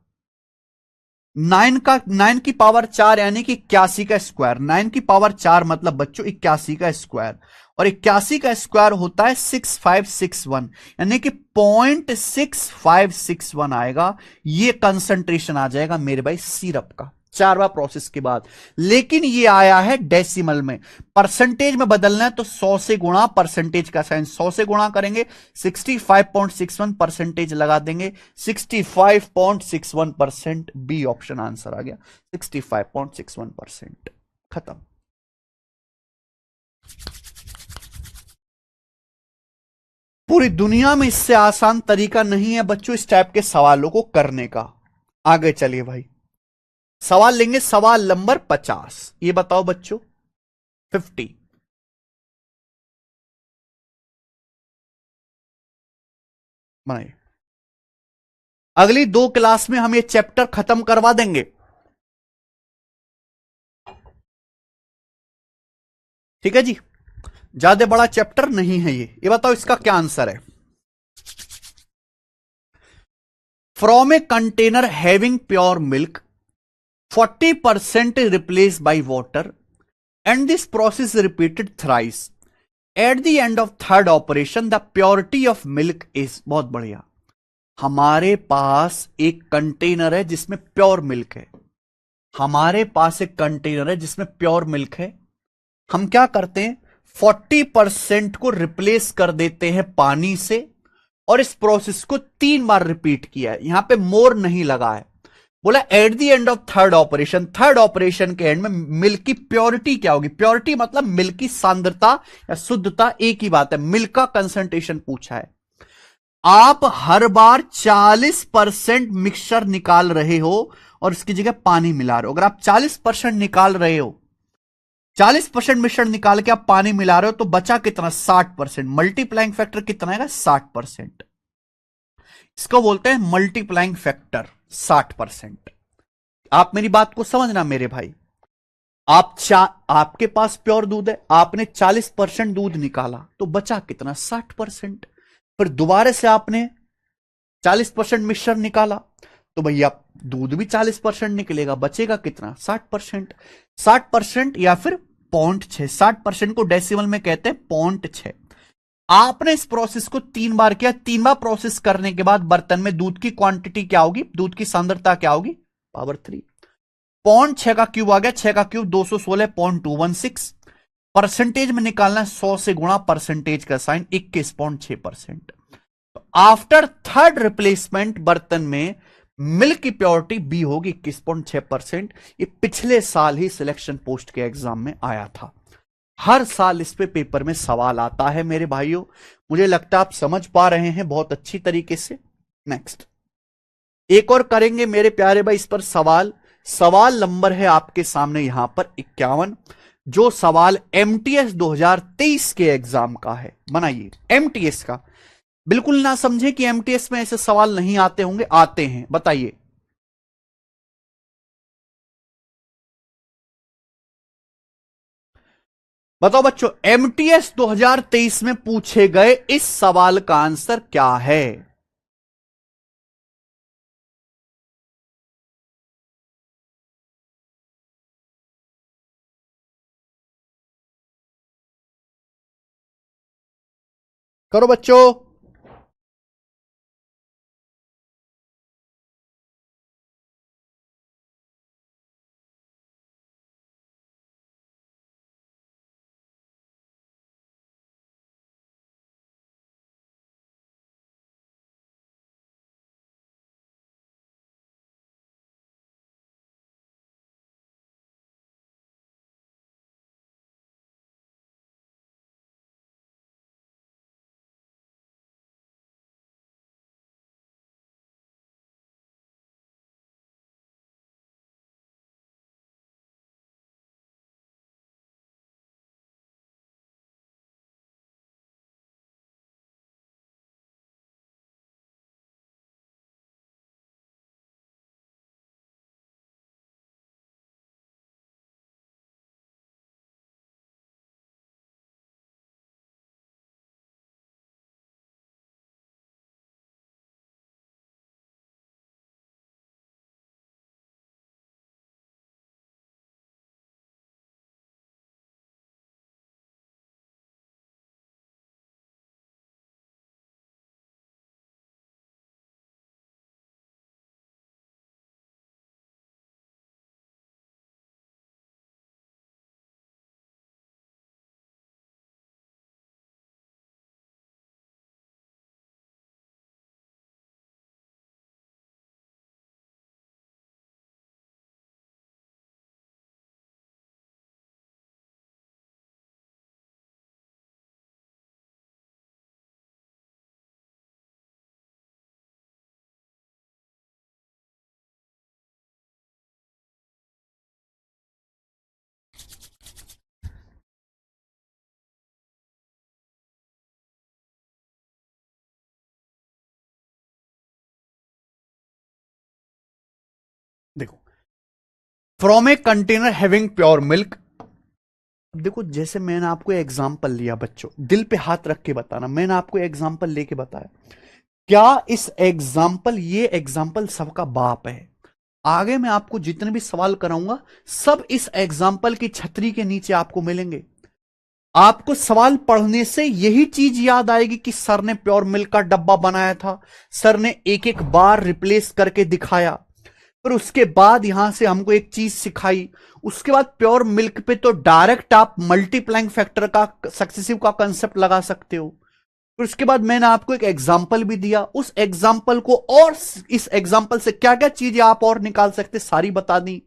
9 की पावर 4 यानी कि 81 का स्क्वायर। 9 की पावर 4 मतलब बच्चों 81 का स्क्वायर, और 81 का स्क्वायर होता है 6561, यानी कि 0.6561 आएगा। ये कंसंट्रेशन आ जाएगा मेरे भाई सिरप का 4 बार प्रोसेस के बाद। लेकिन ये आया है डेसिमल में, परसेंटेज में बदलना है तो 100 से गुणा, परसेंटेज का साइन 100 से गुणा करेंगे, 65.61 परसेंटेज लगा देंगे, 65.61%। बी ऑप्शन आंसर आ गया, 65.61%। खत्म। पूरी दुनिया में इससे आसान तरीका नहीं है बच्चों इस टाइप के सवालों को करने का। आगे चलिए भाई, सवाल लेंगे सवाल नंबर 50। ये बताओ बच्चों, 50, बनाइए। अगली 2 क्लास में हम ये चैप्टर खत्म करवा देंगे। ठीक है जी, ज्यादा बड़ा चैप्टर नहीं है ये बताओ इसका क्या आंसर है। From a container having pure milk 40% replace by water and this process repeated thrice at the end of third operation the purity of milk is. बहुत बढ़िया। हमारे पास एक कंटेनर है जिसमें प्योर मिल्क है, हमारे पास एक कंटेनर है जिसमें प्योर मिल्क है। हम क्या करते हैं, 40% को रिप्लेस कर देते हैं पानी से, और इस प्रोसेस को 3 बार रिपीट किया है। यहां पे मोर नहीं लगा है, बोला at the end of third operation. Third operation के एंड में मिल्क की प्योरिटी क्या होगी, प्योरिटी मतलब मिल्क की सांद्रता या शुद्धता, एक ही बात है, मिल्क का कंसंट्रेशन पूछा है। आप हर बार 40% मिक्सचर निकाल रहे हो और इसकी जगह पानी मिला रहे हो। अगर आप 40% निकाल रहे हो, 40% मिश्रण निकाल के आप पानी मिला रहे हो, तो बचा कितना, 60%। मल्टीप्लाइंग फैक्टर कितना है, 60%। इसको बोलते हैं मल्टीप्लाइंग फैक्टर 60%। आप मेरी बात को समझना मेरे भाई। आपके पास प्योर दूध है, आपने 40% दूध निकाला तो बचा कितना, 60%। फिर दोबारा से आपने 40% मिश्रण निकाला तो भैया दूध भी 40% निकलेगा, बचेगा कितना, 60%। 60% या फिर 0.6, 60% को डेसिमल में कहते हैं 0.6। आपने इस प्रोसेस को 3 बार किया, 3 बार प्रोसेस करने के बाद बर्तन में दूध की क्वांटिटी क्या होगी, दूध की सांद्रता क्या होगी, पावर 3। 0.6 का क्यूब आ गया, 6 का क्यूब 216.216। परसेंटेज में निकालना है, 100 से गुणा परसेंटेज का साइन, 21.6%। आफ्टर थर्ड रिप्लेसमेंट बर्तन में मिल्क की प्योरिटी बी होगी 21.6%। ये पिछले साल ही सिलेक्शन पोस्ट के एग्जाम में आया था। हर साल इस पे पेपर में सवाल आता है मेरे भाइयों। मुझे लगता है आप समझ पा रहे हैं बहुत अच्छी तरीके से। नेक्स्ट एक और करेंगे मेरे प्यारे भाई इस पर सवाल। सवाल नंबर है आपके सामने यहां पर 51, जो सवाल एमटीएस 2023 के एग्जाम का है। बनाइए एमटीएस का। बिल्कुल ना समझे कि एमटीएस में ऐसे सवाल नहीं आते होंगे, आते हैं। बताइए, बताओ बच्चों, एमटीएस 2023 में पूछे गए इस सवाल का आंसर क्या है। करो बच्चों। देखो, from a container having pure milk. देखो, जैसे मैंने आपको एग्जांपल लिया बच्चों, दिल पे हाथ रख के बताना, मैंने आपको एग्जांपल लेके बताया, क्या इस एग्जाम्पल, ये एग्जाम्पल सबका बाप है। आगे मैं आपको जितने भी सवाल कराऊंगा सब इस एग्जाम्पल की छतरी के नीचे आपको मिलेंगे। आपको सवाल पढ़ने से यही चीज याद आएगी कि सर ने प्योर मिल्क का डब्बा बनाया था, सर ने एक एक बार रिप्लेस करके दिखाया, फिर उसके बाद यहां से हमको एक चीज सिखाई, उसके बाद प्योर मिल्क पे तो डायरेक्ट आप मल्टीप्लाइंग फैक्टर का, सक्सेसिव का कंसेप्ट लगा सकते हो। फिर उसके बाद मैंने आपको एक एग्जाम्पल भी दिया, उस एग्जाम्पल को और इस एग्जाम्पल से क्या क्या चीजें आप और निकाल सकते सारी बता दी।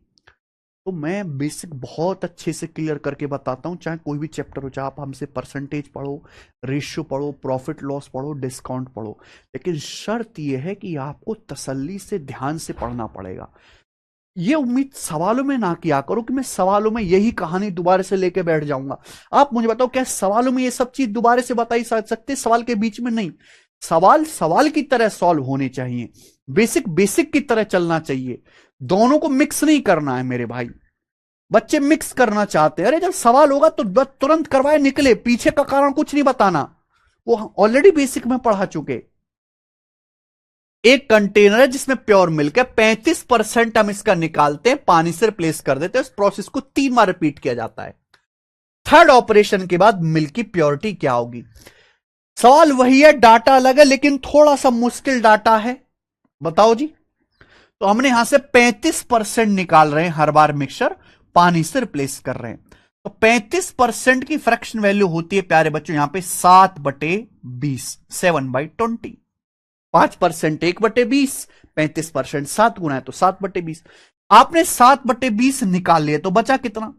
तो मैं बेसिक बहुत अच्छे से क्लियर करके बताता हूं, चाहे कोई भी चैप्टर हो, चाहे आप हमसे परसेंटेज पढ़ो, रेशियो पढ़ो, प्रॉफिट लॉस पढ़ो, डिस्काउंट पढ़ो, लेकिन शर्त यह है कि आपको तसल्ली से ध्यान से पढ़ना पड़ेगा। ये उम्मीद सवालों में ना किया करो कि मैं सवालों में यही कहानी दोबारा से लेके बैठ जाऊंगा। आप मुझे बताओ, क्या सवालों में ये सब चीज दोबारा से बता ही सकते सवाल के बीच में? नहीं, सवाल सवाल की तरह सॉल्व होने चाहिए, बेसिक बेसिक की तरह चलना चाहिए, दोनों को मिक्स नहीं करना है मेरे भाई। बच्चे मिक्स करना चाहते हैं, अरे जब सवाल होगा तो तुरंत करवाए निकले, पीछे का कारण कुछ नहीं बताना, वो ऑलरेडी बेसिक में पढ़ा चुके। एक कंटेनर है जिसमें प्योर मिल्क है, 35% हम इसका निकालते हैं, पानी से रिप्लेस कर देते हैं, इस प्रोसेस को 3 बार रिपीट किया जाता है। थर्ड ऑपरेशन के बाद मिल्क की प्योरिटी क्या होगी? सवाल वही है, डाटा अलग है, लेकिन थोड़ा सा मुश्किल डाटा है। बताओ जी। तो हमने यहां से 35% निकाल रहे हैं, हर बार मिक्सचर पानी से रिप्लेस कर रहे हैं, तो 35% की फ्रैक्शन वैल्यू होती है प्यारे बच्चों यहां पे 7/20, 7/20। 5% 1/20, 35% 7 गुना है तो 7/20। आपने 7/20 निकाल लिया तो बचा कितना?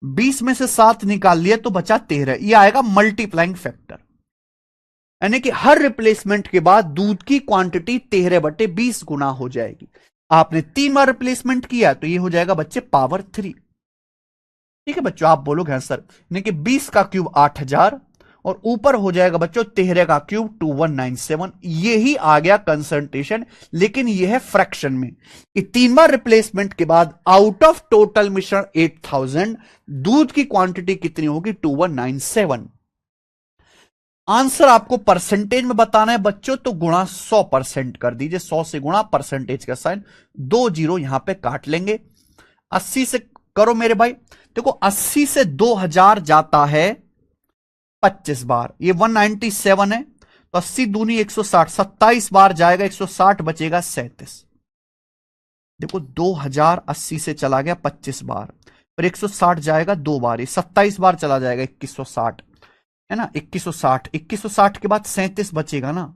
20 में से 7 निकाल लिया तो बचा 13। यह आएगा मल्टीप्लाइंग फैक्टर, यानी कि हर रिप्लेसमेंट के बाद दूध की क्वांटिटी 13/20 गुना हो जाएगी। आपने 3 बार रिप्लेसमेंट किया तो यह हो जाएगा बच्चे पावर 3। ठीक है बच्चों, आप बोलोगे हाँ सर, यानी कि 20 का क्यूब 8000 और ऊपर हो जाएगा बच्चों 13 का क्यूब 2197। यही आ गया कंसंट्रेशन, लेकिन यह है फ्रैक्शन में कि 3 बार रिप्लेसमेंट के बाद आउट ऑफ टोटल मिश्रण 8000 दूध की क्वांटिटी कितनी होगी? 2197। आंसर आपको परसेंटेज में बताना है बच्चों, तो गुणा 100% कर दीजिए, 100 से गुणा परसेंटेज का साइन, 2 जीरो यहां पे काट लेंगे। 80 से करो मेरे भाई, देखो 80 से 2000 जाता है 25 बार, ये 197 है, तो 80 दूनी 160, 27 बार जाएगा, 160 बचेगा 37। देखो 2000 80 से चला गया 25 बार, फिर 160 जाएगा 2 बार, ये 27 बार चला जाएगा 2160, है ना, 2160। 2160 के बाद 37 बचेगा ना,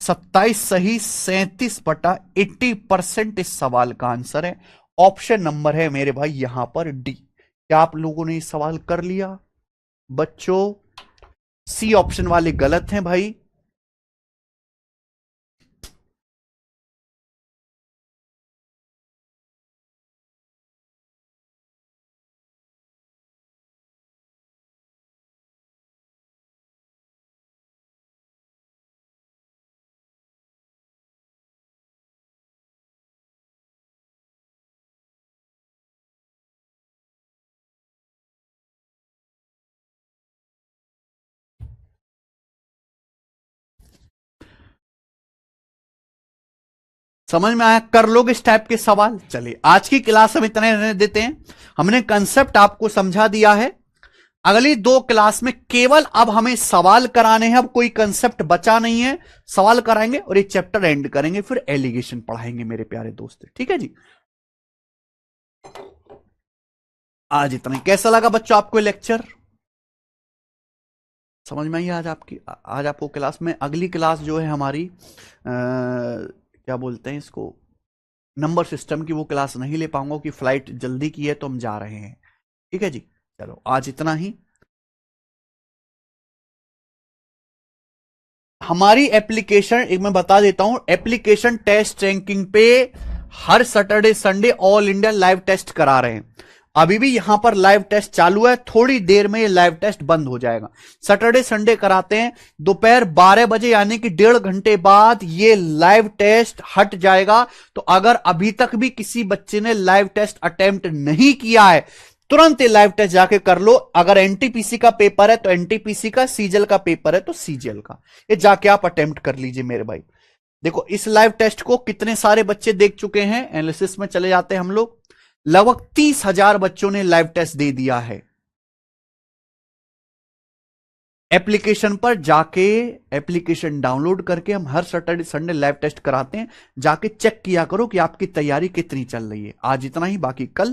27 सही 37/80% इस सवाल का आंसर है। ऑप्शन नंबर है मेरे भाई यहां पर डी। क्या आप लोगों ने सवाल कर लिया बच्चों? सी ऑप्शन वाले गलत हैं भाई। समझ में आया? कर लोगे इस टाइप के सवाल? चलिए आज की क्लास हम इतने रहने देते हैं, हमने कंसेप्ट आपको समझा दिया है। अगली 2 क्लास में केवल अब हमें सवाल कराने हैं, अब कोई कंसेप्ट बचा नहीं है, सवाल कराएंगे और ये चैप्टर एंड करेंगे, फिर एलिगेशन पढ़ाएंगे मेरे प्यारे दोस्त। ठीक है जी, आज इतना ही। कैसा लगा बच्चों आपको लेक्चर? समझ में आई आज आपकी? आज आपको क्लास में, अगली क्लास जो है हमारी क्या बोलते हैं इसको, नंबर सिस्टम की, वो क्लास नहीं ले पाऊंगा कि फ्लाइट जल्दी की है तो हम जा रहे हैं। ठीक है जी, चलो आज इतना ही। हमारी एप्लीकेशन एक मैं बता देता हूं, एप्लीकेशन टेस्ट रैंकिंग पे हर Saturday Sunday all India live test करा रहे हैं। अभी भी यहां पर लाइव टेस्ट चालू है, थोड़ी देर में ये लाइव टेस्ट बंद हो जाएगा। सैटरडे संडे कराते हैं, दोपहर 12 बजे यानी कि 1.5 घंटे बाद ये लाइव टेस्ट हट जाएगा। तो अगर अभी तक भी किसी बच्चे ने लाइव टेस्ट अटेम्प्ट नहीं किया है, तुरंत ये लाइव टेस्ट जाके कर लो। अगर एनटीपीसी का पेपर है तो एनटीपीसी का, सीजीएल का पेपर है तो सीजीएल का, ये जाके आप अटेम्प्ट कर लीजिए मेरे भाई। देखो इस लाइव टेस्ट को कितने सारे बच्चे देख चुके हैं, एनालिसिस में चले जाते हैं हम लोग। लगभग 30,000 बच्चों ने लाइव टेस्ट दे दिया है। एप्लीकेशन पर जाके एप्लीकेशन डाउनलोड करके हम हर सैटरडे संडे लाइव टेस्ट कराते हैं, जाके चेक किया करो कि आपकी तैयारी कितनी चल रही है। आज इतना ही, बाकी कल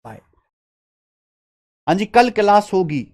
बाय। हाँ जी, कल क्लास होगी।